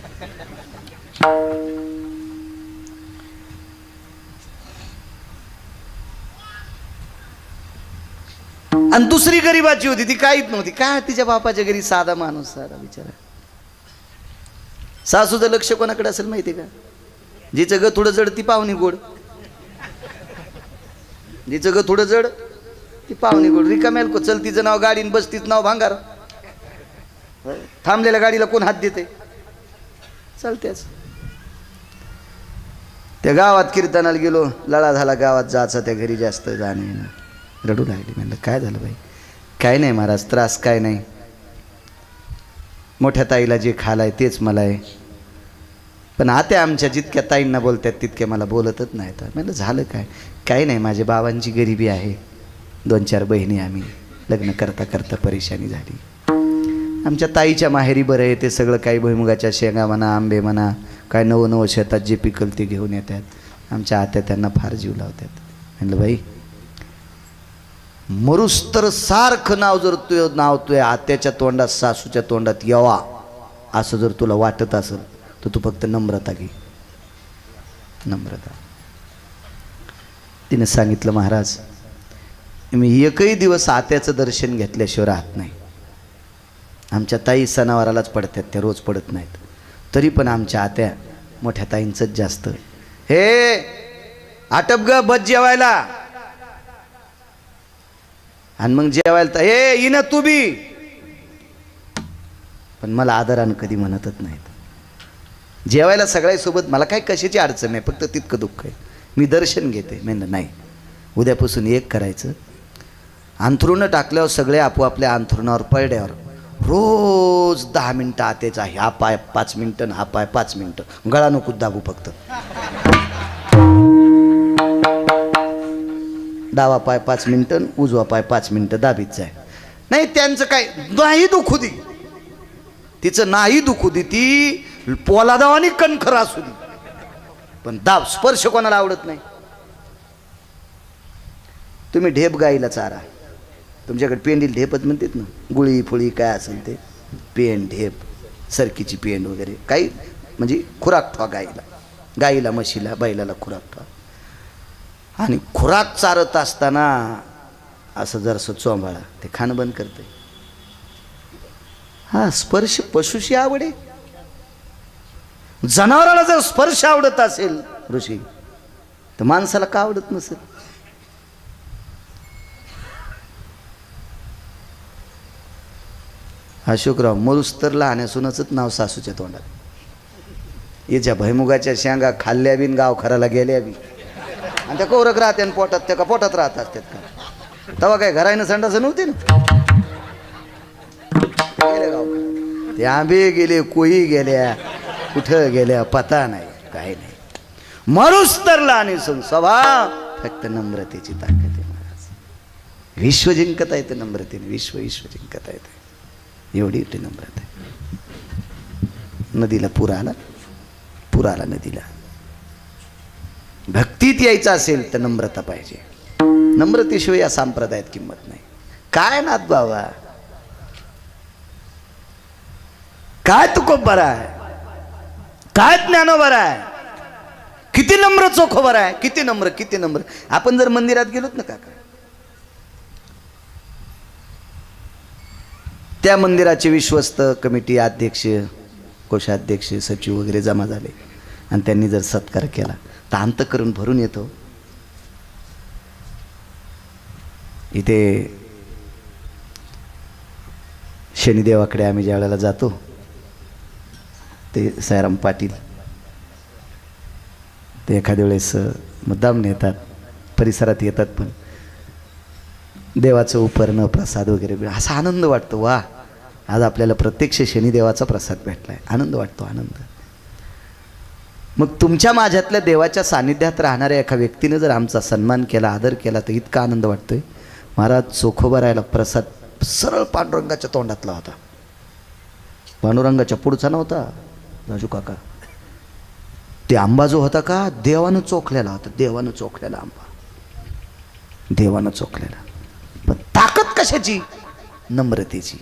आणि दुसरी गरीबाची होती, ती काहीच नव्हती. काय तिच्या बापाच्या घरी साधा माणूस, साधा बिचारा. सासूचं लक्ष कोणाकडे असेल माहिती का? जिचं ग थोडं जड ती पाहुणी गोड, जिचं ग थोडं जड ती पाहुणी गोड. रिकाम्याल को चल तिचं नाव गाडीन बस तिचं नाव भांगार. थांबलेल्या गाडीला कोण हात देते? चालतेच. त्या गावात कीर्तनाला गेलो, लळा झाला गावात जायचा, त्या घरी जास्त जाणे. रडू लागली. म्हणलं काय झालं बाई? काय नाही महाराज, त्रास काय नाही. मोठ्या ताईला जे खालाय तेच मला आहे, पण आत्या आमच्या जितक्या ताईंना बोलतात तितक्या मला बोलतच नाहीत. म्हणलं झालं काय? काही नाही, माझ्या बाबांची गरिबी आहे, 2-4 बहिणी, आम्ही लग्न करता करता परेशानी झाली. आमच्या ताईच्या माहेरी बरं आहे, ते सगळं काही भुईमुगाच्या शेंगा म्हणा, आंबे म्हणा, काय नवं शेतात जे पिकल ते घेऊन येतात. आमच्या आत्या त्यांना फार जीव लावतात. म्हणलं बाई, मरुस तर सारखं नाव जर तुझ्या आत्याच्या तोंडात, सासूच्या तोंडात यावा असं जर तुला वाटत असेल तर तू फक्त नम्रता घे, नम्रता. तिने सांगितलं, महाराज मी एकही दिवस आत्याचं दर्शन घेतल्याशिवाय राहत नाही. आमच्या ताई सणावारालाच पडतात, त्या रोज पडत नाहीत. तरी पण आमच्या आत्या मोठ्या ताईंचंच जास्त. हे आटप ग, बस जेवायला. आणि मग जेवायला तर हे येणं तू बी, पण मला आदरानं कधी म्हणतच नाहीत. जेवायला सगळ्यासोबत मला काय कशाची अडचण नाही, फक्त तितकं दुःख आहे. मी दर्शन घेते. म्हणलं नाही, उद्यापासून एक करायचं, अंथरुणं टाकल्यावर सगळे आपोआपल्या अंथरुणावर पडल्यावर रोज 10 मिनटं आत्याचा ह्या पाय 5 मिनटं, हा पाय 5 मिनटं, गळा नको दाबू, फक्त डावा पाय 5 मिनटं, उजवा पाय 5 मिनटं दाबीत जाय. नाही त्यांचं काय नाही दुखू दे, तिचं नाही दुखू दे, ती पोलादावानी कणखर असू दे, पण दाब स्पर्श कोणाला आवडत नाही. तुम्ही ढेप गाईला चारा, तुमच्याकडे पेंडील ढेपच म्हणतात ना, गुळी फुळी काय असेल ते, पेंड ढेप, सरकीची पेंड वगैरे काही, म्हणजे खुराक ठेवा गाईला, गाईला म्हशीला बैलाला खुराक ठेवा. आणि खुराक चारत असताना असं जरासं चोंबाळा, ते खाणं बंद करते. हा स्पर्श पशुशी आवडे. जनावराला जर स्पर्श आवडत असेल ऋषी, तर माणसाला का आवडत नसेल? अशोकराव मरुस्तर लहान्यासूनच नाव सासूच्या तोंडात. याच्या भैमुगाच्या शेंगा खाल्ल्या बिन गाव खराला गेल्या बी, आणि त्या कोरक राहते आणि पोटात, त्या का पोटात राहत असतात का? तेव्हा काय घरायनं संडास नव्हती ना. गेले गाव, ते आंबे गेले, कोई गेल्या, कुठं गेल्या पता नाही, काय नाही. मरुस्तर लहान्यासून स्वभाव फक्त नम्रतेची ताकद आहे महाराज. विश्व जिंकता येतं नम्रतेने, विश्व जिंकता येतं, एवढी ती नम्रता आहे. नदीला पूर आला नदीला. भक्तीत यायचं असेल तर नम्रता पाहिजे. नम्रतेशिवाय या संप्रदायात किंमत नाही. काय नाथ बाबा, काय तुकोब बरा आहे, काय ज्ञानोबा आहे, किती नम्र चोखोबर आहे, किती नम्र, किती नम्र. आपण जर मंदिरात गेलोत ना काका, त्या मंदिराचे विश्वस्त, कमिटी अध्यक्ष, कोषाध्यक्ष, सचिव वगैरे जमा झाले आणि त्यांनी जर सत्कार केला तर अंतःकरण भरून येतो. इथे शनिदेवाकडे आम्ही ज्या वेळेला जातो ते सायराम पाटील ते एखाद्या वेळेस मुद्दाम नेतात, परिसरात येतात, पण देवाचं उपरणं प्रसाद वगैरे असा आनंद वाटतो. वा, आज आपल्याला प्रत्यक्ष शनिदेवाचा प्रसाद भेटलाय, आनंद वाटतो, आनंद. मग तुमच्या माझ्यातल्या देवाच्या सानिध्यात राहणाऱ्या एका व्यक्तीने जर आमचा सन्मान केला, आदर केला, तर इतका आनंद वाटतोय. महाराज चोखोबारायला प्रसाद सरळ पांडुरंगाच्या तोंडातला होता, पांडुरंगाच्या पुढचा नव्हता राजू काका. ते आंबा जो होता का, देवानं चोखलेला होता, देवानं चोखलेला आंबा, देवानं चोखलेला. पण ताकद कशाची? नम्रतेची.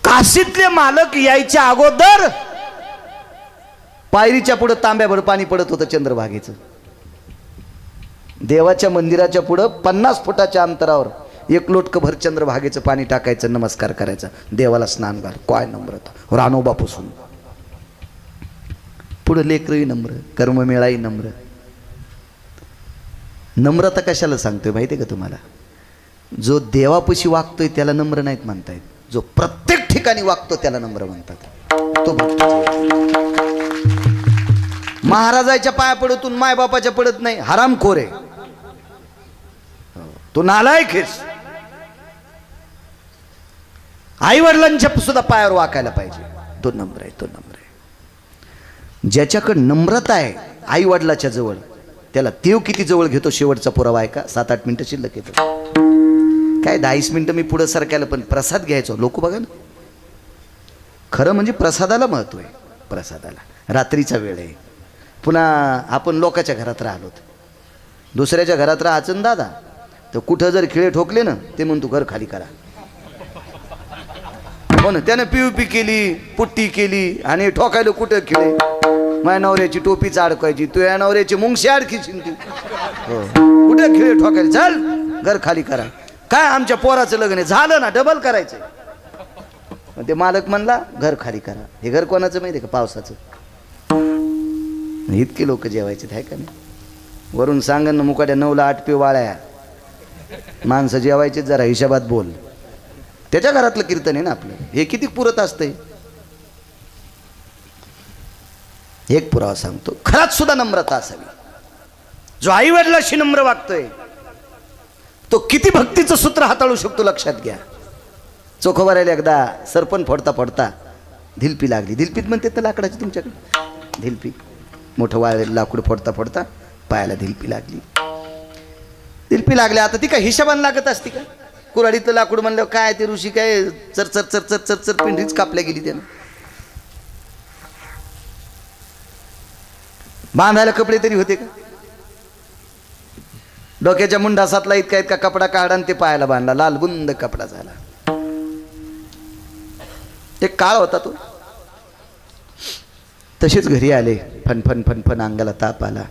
काशीतले मालक यायच्या अगोदर पायरीच्या पुढे तांब्याभर पाणी पडत होतं चंद्रभागेचं. देवाच्या मंदिराच्या पुढं 50 फुटाच्या अंतरावर एक लोटकभर चंद्रभागेचं पाणी टाकायचं, नमस्कार करायचा, देवाला स्नान घाल. काय नम्रता, रानोबापासून पुढं लेकरही नम्र, कर्ममेळाही नम्र. नम्रता कशाला सांगतोय माहिती आहे का तुम्हाला? जो देवापाशी वागतोय त्याला नम्र नाहीत म्हणतायत, जो प्रत्येक ठिकाणी वागतो त्याला नम्र म्हणतात. तो भक्त. महाराजाच्या पाया पडतून मायबापाच्या पडत नाही, हरामखोर आहे तो, नालायक आहेस. आई वडिलांच्या सुद्धा पायावर वाकायला पाहिजे, तो नम्र आहे, तो नम्र आहे. ज्याच्याकडे नम्रता आहे आई वडिलाच्या जवळ, त्याला देव किती जवळ घेतो शेवटचा पुरावा आहे का? 7-8 मिनिटं शिल्लक येतो. काय 10 मिनिटं मी पुढं सरकायला, पण प्रसाद घ्यायचो. लोक बघा ना, खरं म्हणजे प्रसादाला महत्व आहे, प्रसादाला. रात्रीचा वेळ आहे, पुन्हा आपण लोकांच्या घरात राहिलो, दुसऱ्याच्या घरात राहायचं दादा, तर कुठं जर खिळे ठोकले ना, ते म्हणतो घर खाली करा. हो ना, त्यानं पीयूपी केली, पुट्टी केली, आणि ठोकायला कुठं खिळे? माझ्या नवऱ्याची टोपीच अडकायची, तू या नवऱ्याची मुंगशी अडकीची तू. हो, कुठं खिळे ठोकायला? चल घर खाली करा. काय आमच्या पोराचं लग्न आहे, झालं ना, डबल करायचं. ते मालक म्हणला घर खाली करा. हे घर कोणाचं माहिती आहे का? पावसाचं. इतके लोक जेवायचे आहे का नाही? वरून सांगन ना, मुकाट्या 9ला 8 पिवाळ्या माणसं जेवायचे. जरा हिशोबात बोल. त्याच्या घरातलं कीर्तन आहे ना आपलं, हे किती पुरत असतंय. एक पुरावा सांगतो, खरात सुद्धा नम्रता असावी. जो आई वडिलाशी नम्र वागतोय तो किती भक्तीचं सूत्र हाताळू शकतो, लक्षात घ्या. चोखोबारायला एकदा सरपण फोडता फोडता धिलपी लागली. धिलपीत म्हणते तर लाकडाची तुमच्याकडे धिलपी, मोठं वाळ लाकूड फोडता फोडता पायाला धिलपी लागली. धिलपी लागल्या, आता ती काय हिशोबाने लागत असती का? कुऱ्हाडीतलं लाकूड म्हणलं काय, ते ऋषी काय चर चर चर चर चर चर पिंडीच कापल्या गेली त्यानं. बांधायला कपडे तरी होते का? डोक्याच्या मुंडासातला इतका इतका कपडा काढा आणि ते पायाला बांधला, लालबुंद कपडा झाला. एक काळ होता तो. तसेच घरी आले, फन फन फन फन, अंगाला ताप आला.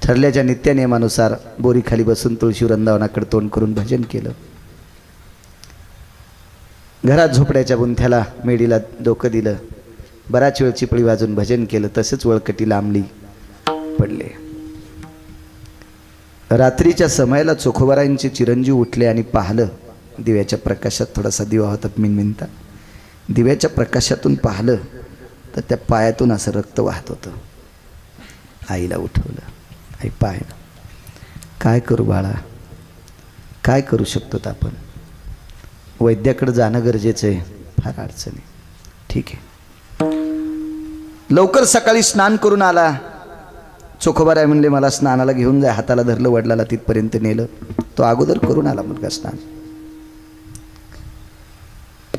ठरल्याच्या नित्यनियमानुसार बोरी खाली बसून तुळशी वृंदावनाकडे तोंड करून भजन केलं. घरात झोपड्याच्या बुंथ्याला मेडीला डोकं दिलं. बराच वेळ चिपळी वाजून भजन केलं. तसंच वळकटी लांबली पडले. रात्रीच्या समयाला चोखोबारायांचे चिरंजीव उठले आणि पाहिलं. दिव्याच्या प्रकाशात, थोडासा दिवा होता मिनमिनता, दिव्याच्या प्रकाशातून पाहिलं तर त्या पायातून असं रक्त वाहत होतं. आईला उठवलं. आई पाहिलं. काय करू बाळा, काय करू शकतो आपण? वैद्याकडे जाणं गरजेचं आहे, फार अडचण आहे. ठीक आहे. लवकर सकाळी स्नान करून आला. चोखोबाराय म्हणले मला स्नानाला घेऊन जाय. हाताला धरलं, वडिलाला तिथपर्यंत नेलं. तो अगोदर करून आला मुलगा स्नान.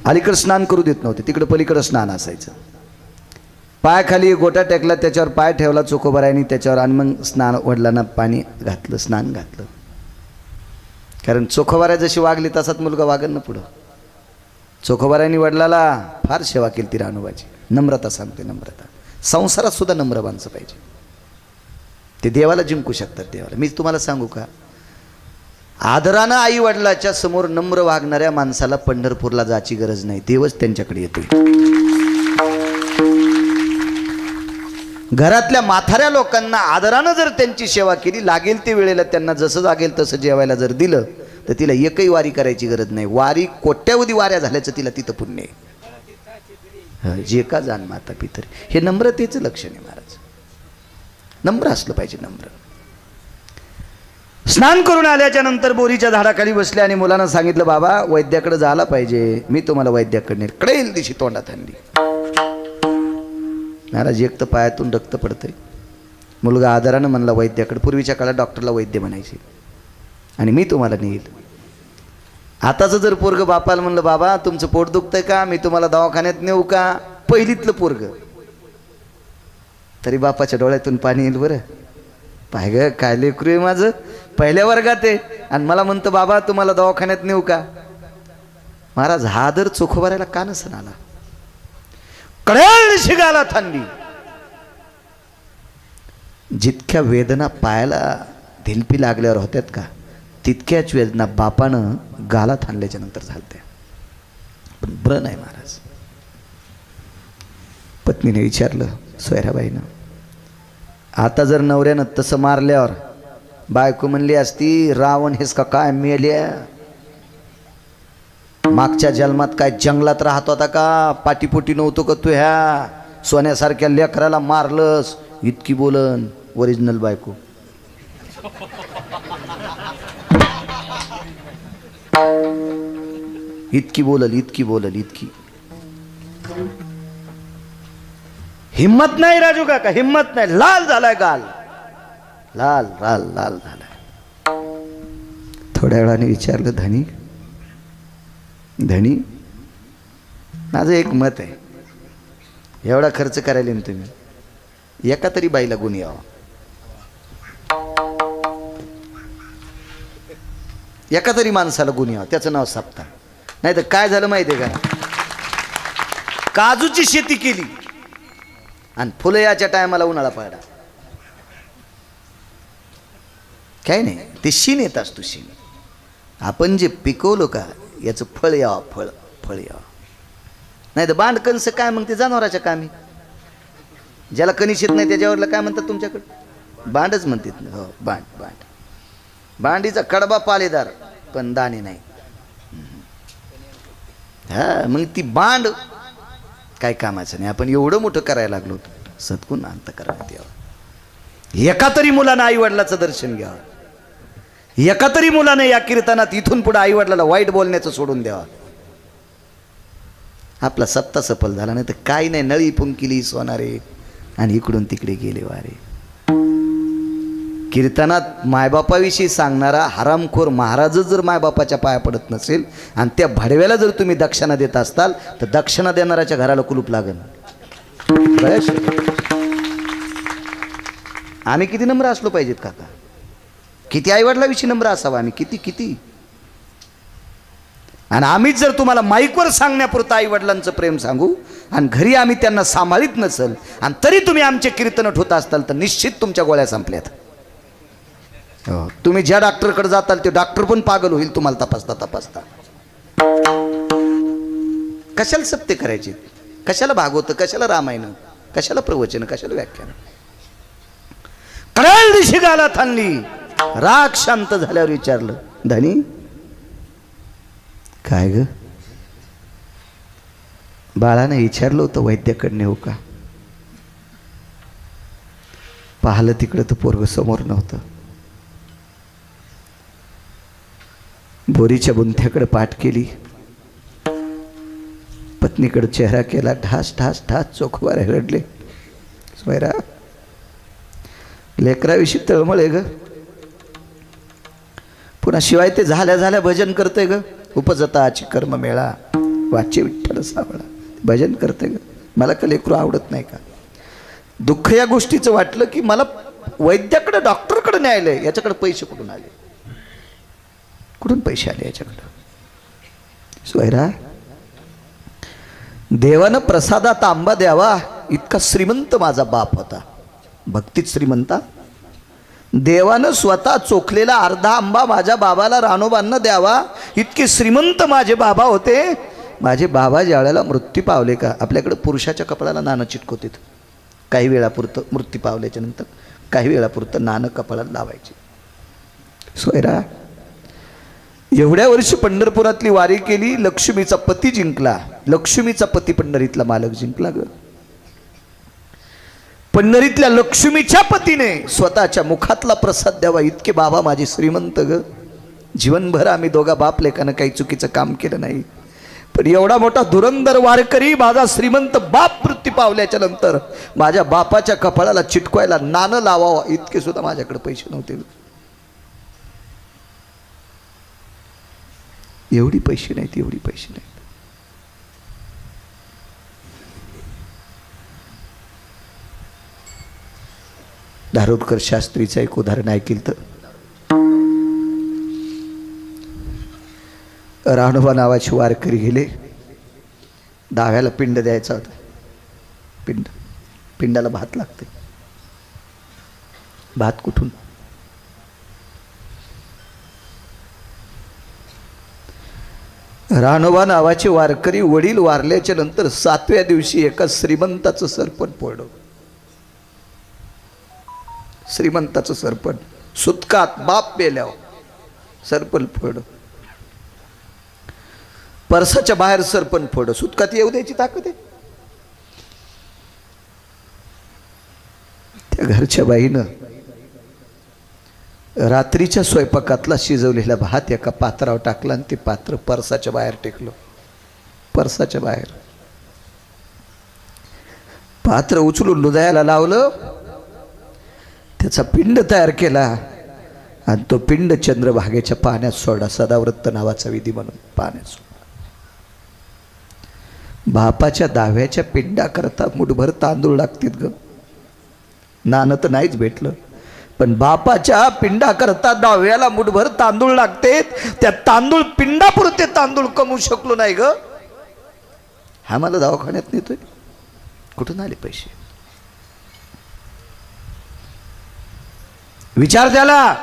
अलीकडे स्नान करू देत नव्हते, तिकडे पलीकडे स्नान असायचं. पायाखाली गोटा टेकला, त्याच्यावर पाय ठेवला चोखोबारायनी त्याच्यावर, आणि मग स्नान, वडिलांना पाणी घातलं, स्नान घातलं. कारण चोखोबाराय जशी वागली तसाच मुलगा वागन ना पुढं. चोखोबारांनी वडिलाला फार सेवा केली ती रानूबाची. नम्रता सांगते, नम्रता. संसारात सुद्धा नम्र माणसं पाहिजे, ते देवाला जिंकू शकतात. देवाला मी तुम्हाला सांगू का, आदरानं आई वडिलाच्या समोर नम्र वागणाऱ्या माणसाला पंढरपूरला जायची गरज नाही, देवच त्यांच्याकडे येतो. घरातल्या म्हाताऱ्या लोकांना आदरानं जर त्यांची सेवा केली, लागेल ते वेळेला त्यांना जसं लागेल तसं जेवायला जर दिलं, तर तिला एकही वारी करायची गरज नाही. वारी कोट्यावधी वाऱ्या झाल्याचं तिला तिथं पुण्य आहे. जे का जाण माता पितर, हे नम्रतेचं लक्षण आहे महाराज. नम्र असलं पाहिजे, नम्र. स्नान करून आल्याच्या नंतर बोरीच्या झाडाखाली बसले आणि मुलांना सांगितलं, बाबा वैद्याकडे जायला पाहिजे, मी तुम्हाला वैद्याकडे नेल. कळेल दिवशी तोंडात आणली. महाराज एक तर पायातून रक्त पडतंय. मुलगा आदरानं म्हणला वैद्याकडे. पूर्वीच्या काळात डॉक्टरला वैद्य म्हणायचे. आणि मी तुम्हाला नेईल. आताचं जर पोरग बापाला म्हणलं, बाबा तुमचं पोट दुखतंय का, मी तुम्हाला दवाखान्यात नेऊ का, पहिलीतलं पोरग तरी बापाच्या डोळ्यातून पाणी येईल. बरं पाय ग, काय लेकरू आहे माझं, पहिल्या वर्गात आहे आणि मला म्हणतं बाबा तुम्हाला दवाखान्यात नेऊ का. महाराज हा आदर चोखोबारायला का नसन आला. कळेल शिगाला थंडी. जितक्या वेदना पायाला धिलपी लागल्यावर होत्यात का, तितक्याच वेदना बापानं गालात आणल्याच्या नंतर झालत्या. पण बरं नाही महाराज. पत्नीने विचारलं सोयराबाईनं, आता जर नवऱ्यानं तसं मारल्यावर बायको म्हणली असती, रावण हेच का काय मेल्या, मागच्या जन्मात काय जंगलात राहत होता का, पाटीपोटी नव्हतो का तू, ह्या सोन्यासारख्या लेकराला मारलंस. इतकी बोलन ओरिजिनल बायको. इतकी बोलल, इतकी बोलल, इतकी हिम्मत नाही राजू काका, हिम्मत नाही. लाल झालाय गाल, लाल लाल लाल झालाय. थोड्या वेळाने विचारलं, धनी धनी माझं एक मत आहे, एवढा खर्च करायला ना तुम्ही, एका तरी बाईला गुण यावा, एका तरी माणसाला गुण यावा, त्याचं नाव साप्ता. नाही तर काय झालं माहिती आहे का, काजूची शेती केली आणि फुलं याच्या टायमाला उन्हाळा पडला. काय नाही, ते शीन येत असतो. शीन आपण जे पिकवलं का याचं फळ यावं, फळ फळ यावं. नाही तर बांड कणस काय मग ते जनावराच्या कामी. ज्याला कणीस येत नाही त्याच्यावरला काय म्हणतात तुमच्याकडे, बांडच म्हणतात ना. हो बांड, बांड. बांडीचा कडबा पालेदार पण दाणे नाही. हा मग ती बांड काय कामाचं नाही. आपण एवढं मोठं करायला लागलो होतो, सद्गुण अंत करण्यात यावं. एका तरी मुलानं आई वडिलाचं दर्शन घ्यावं. एका तरी मुलानं या कीर्तनात इथून पुढे आई वडिलाला वाईट बोलण्याचं सोडून द्यावं. आपला सप्ताह सफल झाला. नाही तर काही नाही, नळी पुंकिली सोनारे आणि इकडून तिकडे गेले वारे. कीर्तनात मायबापाविषयी सांगणारा हरामखोर महाराज जर मायबापाच्या पाया पडत नसेल आणि त्या भडव्याला जर तुम्ही दक्षिणा देत असताल तर दक्षिणा देणाऱ्याच्या घराला कुलूप लागेल. आम्ही किती नम्र असलो पाहिजेत काका, किती आईवडिलाविषयी नम्र असावा आम्ही, किती किती. आणि आम्हीच जर तुम्हाला माईकवर सांगण्यापुरतं आईवडिलांचं प्रेम सांगू आणि घरी आम्ही त्यांना सांभाळीत नसेल आणि तरी तुम्ही आमचे कीर्तन ठेवत असताल तर निश्चित तुमच्या गोळ्या संपल्यात. तुम्ही ज्या डॉक्टरकडे जाताल ते डॉक्टर पण पागल होईल तुम्हाला तपासता तपासता. कशाला सत्य करायचे, कशाला भागवत, कशाला रामायण, कशाला प्रवचन, कशाला व्याख्यान. कळेल दिशी गाला थांबली. राग शांत झाल्यावर विचारलं, धनी काय ग. बाळाने विचारलं होतं वैद्याकडे नेऊ का. पाहिलं तिकडं तर पोरग समोर नव्हतं. बोरीच्या बुंथ्याकडे पाठ केली, पत्नीकडे चेहरा केला, ढास ढास ढास चोखवारे रडले. स्वैरा लेकराविषयी तळमळ आहे ग. पुन्हा शिवाय ते झाल्या झाल्या भजन करते ग. उपजताची कर्म मेळा वाचे विठ्ठल सावळा. भजन करते ग. मला का लेकरू आवडत नाही का. दुःख या गोष्टीचं वाटलं की मला वैद्याकडे डॉक्टरकडे न्यायलंय, याच्याकडे पैसे कुठून आले, कुठून पैसे आले याच्याकडं. स्वैरा देवानं प्रसादात आंबा द्यावा इतका श्रीमंत माझा बाप होता, भक्तीत श्रीमंता. देवानं स्वतः चोखलेला अर्धा आंबा माझ्या बाबाला रानोबांना द्यावा इतके श्रीमंत माझे बाबा होते. माझे बाबा ज्या वेळेला मृत्यू पावले का, आपल्याकडे पुरुषाच्या कपाळाला नाणं चिटकवतात, काही वेळापुरतं मृत्यू पावल्याच्या नंतर काही वेळापुरतं नाणं कपाळाला लावायचे. सोयरा एवढ्या वर्षी पंढरपुरातली वारी केली, लक्ष्मीचा पती जिंकला, लक्ष्मीचा पती पंढरीतला मालक जिंकला ग. पंढरीतल्या लक्ष्मीच्या पतीने स्वतःच्या मुखातला प्रसाद द्यावा इतके बाबा माझे श्रीमंत ग. जीवनभर आम्ही दोघा बाप लेकानं काही चुकीचं काम केलं नाही, पण एवढा मोठा धुरंधर वारकरी माझा श्रीमंत बाप मृत्यू पावल्याच्या नंतर माझ्या बापाच्या कपाळाला चिटकवायला नाणं लावावं इतके सुद्धा माझ्याकडे पैसे नव्हते. एवढी पैसे नाहीत, एवढी पैसे नाहीत. धारोडकर शास्त्रीचं एक उदाहरण ऐकील तर, राणोबा नावाचे वारकरी गेले, डाव्याला पिंड द्यायचा होता. पिंडाला भात लागते, भात कुठून? राणोबा नावाचे वारकरी वडील वारल्याच्या नंतर 7व्या दिवशी एका श्रीमंताचं सरपण फोडलं. श्रीमंताचं सरपण सुतकात बाप पेल्यावर सरपण फोड, परसाच्या बाहेर सरपण फोड, सुतकात येऊ द्यायची ताकद आहे. त्या घरच्या बाईनं रात्रीच्या स्वयंपाकातला शिजवलेला भात एका पात्रावर टाकला आणि ते पात्र परसाच्या बाहेर टेकलं. परसाच्या बाहेर पात्र उचलून हृदयाला लावलं, त्याचा पिंड तयार केला आणि तो पिंड चंद्रभागेच्या पाण्यात सोडला. सदाव्रत नावाचा विधी म्हणून पाण्यात सोडला. बापाच्या दाव्याच्या पिंडाकरता मुठभर तांदूळ लागतील ग. नाणं तर नाहीच भेटलं, पण बापाच्या पिंडाकरता दाव्याला मुठभर तांदूळ लागते. त्या तांदूळ पिंडापुरते तांदूळ कमवू शकलो नाही ग. हा मला दवाखान्यात नेतोय, कुठून आले पैसे? विचार त्याला.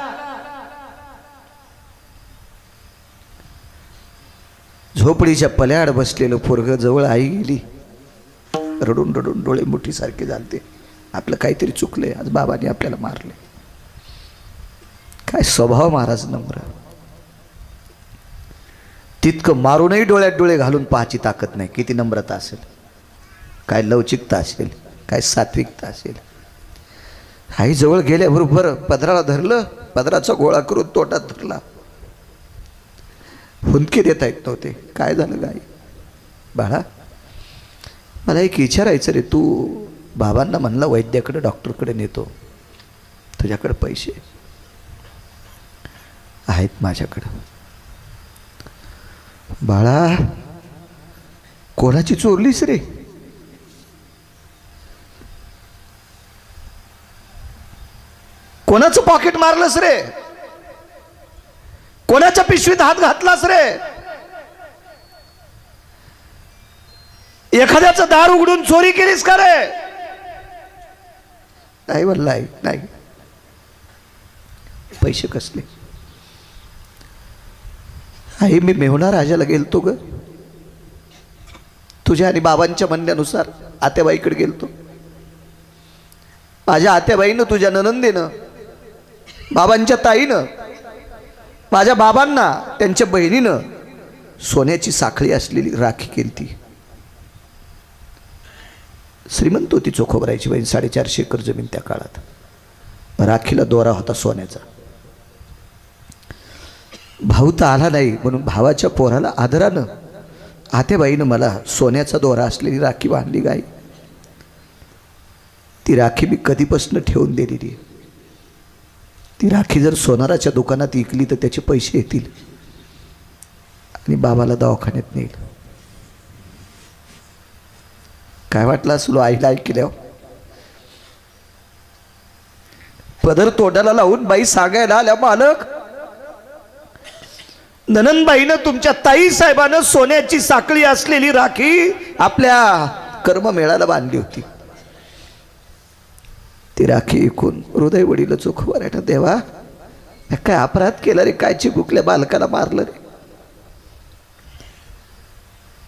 झोपडीच्या पल्याड बसलेलं पोरग जवळ आई गेली, रडून रडून डोळे मुठीसारखे झालते. आपलं काहीतरी चुकलंय, आज बाबांनी आपल्याला मारले. काय स्वभाव महाराज नम्र, तितकं मारूनही डोळ्यात डोळे घालून पाहायची ताकद नाही. किती नम्रता असेल, काय लवचिकता असेल, काय सात्विकता असेल. आई जवळ गेल्याबरोबर पदराला धरलं, पदराचा गोळा करून तोटात धरला. हुंदके देता येत नव्हते. काय झालं गाई? बाळा मला एक विचारायचं रे, तू बाबांना म्हणला वैद्याकडे डॉक्टरकडे नेतो, तुझ्याकडे पैसे आहेत? माझ्याकडं. बाळा कोणाची चोरलीस रे? कोणाचं पॉकेट मारलंस रे? कोणाच्या पिशवीत हात घातलास रे? एखाद्याचं दार उघडून चोरी केलीस का रे? नाही म्हणलाय, नाही. पैसे कसले? आई मी मेहुणा राजाला गेलतो ग, तुझ्या आणि बाबांच्या म्हणण्यानुसार आत्याबाईकडे गेलतो. माझ्या आत्याबाईनं, तुझ्या ननंदेनं, बाबांच्या ताईनं, माझ्या बाबांना त्यांच्या बहिणीनं सोन्याची साखळी असलेली राखी केलती. श्रीमंत होती चोखोबरायची बहीण, 450 एकर जमीन त्या काळात. राखीला दोरा होता सोन्याचा. भाऊ तर आला नाही म्हणून भावाच्या पोराला आदरानं आत्याबाईनं मला सोन्याचा दोरा असलेली राखी बांधली. गाई ती राखी मी कधीपासून ठेवून दिलेली. ती राखी जर सोनाराच्या दुकानात विकली तर त्याचे पैसे येतील आणि बाबाला दवाखान्यात नेईल. काय वाटलं असलो आईला ऐकल्यावर? पदर तोंडाला लावून बाई सांगायला आल्या, मालक ननंदबाईनं तुमच्या ताई साहेबानं सोन्याची साखळी असलेली राखी आपल्या कर्ममेळाला बांधली होती. ती राखी ऐकून हृदय वडील चोखवर आहे. देवा काय अपराध केला रे, काय चिबुकल्या बालकाला मारलं रे.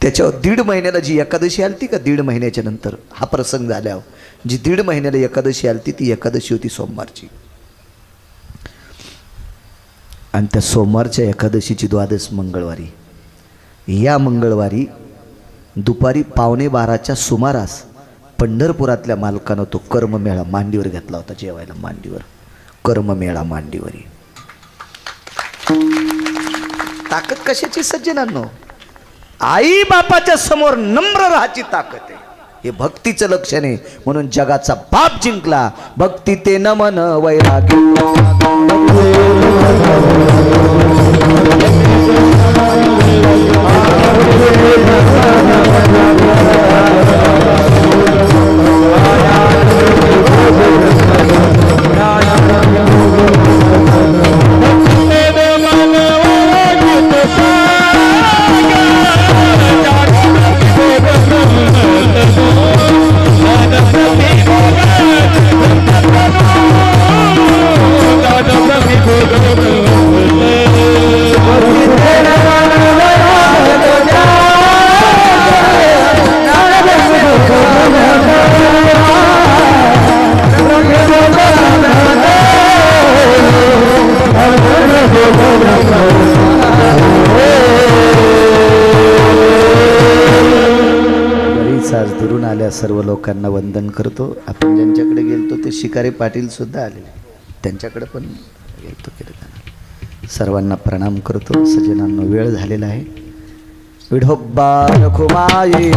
त्याच्यावर 1.5 महिन्याला जी एकादशी आलती का, 1.5 महिन्याच्या नंतर हा प्रसंग झाल्यावर जी 1.5 महिन्याला एकादशी आलती ती एकादशी होती सोमवारची. आणि त्या सोमवारच्या एकादशीची द्वादश मंगळवारी. या मंगळवारी दुपारी 11:15च्या सुमारास पंढरपुरातल्या मालकानं तो कर्ममेळा मांडीवर घेतला होता. जेवायला मांडीवर, कर्ममेळा मांडीवरी. ताकद कशाची सज्जनांनो? आई बापाच्या समोर नम्र राहायची ताकद आहे. हे भक्तीचं लक्षण आहे. म्हणून जगाचा बाप जिंकला. भक्ती ते नमन वैराग्य. आज दुरून आल्या सर्व लोकांना वंदन करतो. आपण ज्यांच्याकडे गेलतो ते शिकारी पाटील सुद्धा आले, त्यांच्याकडे पण गेलतो कीर्तन. सर्वांना प्रणाम करतो. सज्जनांनो वेळ झालेला आहे. विठोबा रखुमाई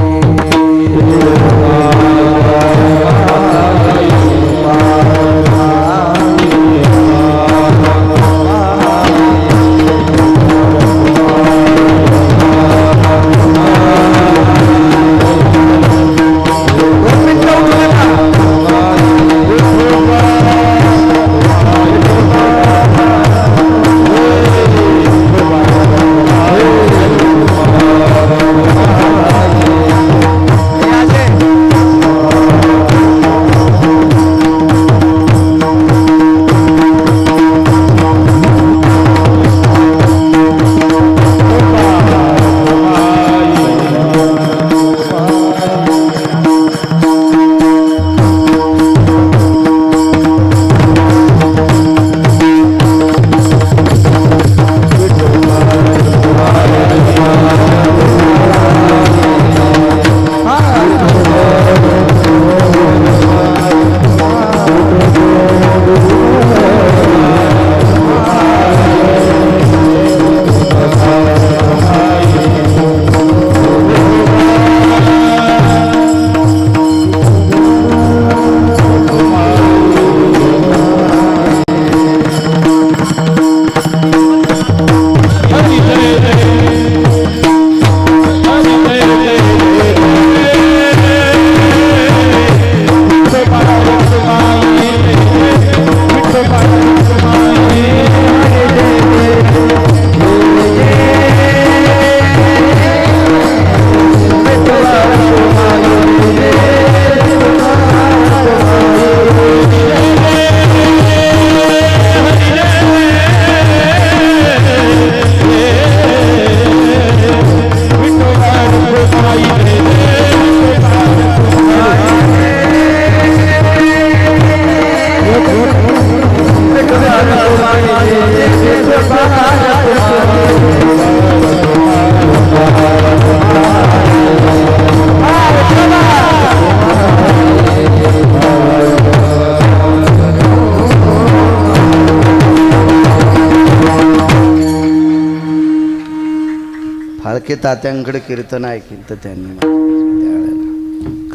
फाळके तात्यांकडे कीर्तन ऐकलं तर त्यांनी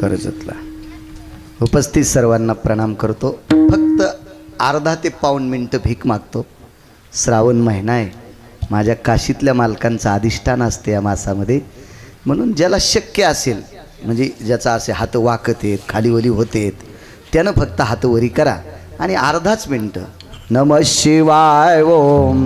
कर्जतला. उपस्थित सर्वांना प्रणाम करतो. फक्त अर्धा ते पाऊण मिनटं भीक मागतो. श्रावण महिना आहे. माझ्या काशीतल्या मालकांचं अधिष्ठान असते या मासामध्ये. म्हणून ज्याला शक्य असेल, म्हणजे ज्याचा असे हात वाकत आहेत, खालीवली होते, त्यानं फक्त हातवरी करा आणि अर्धाच मिनटं नमः शिवाय ओम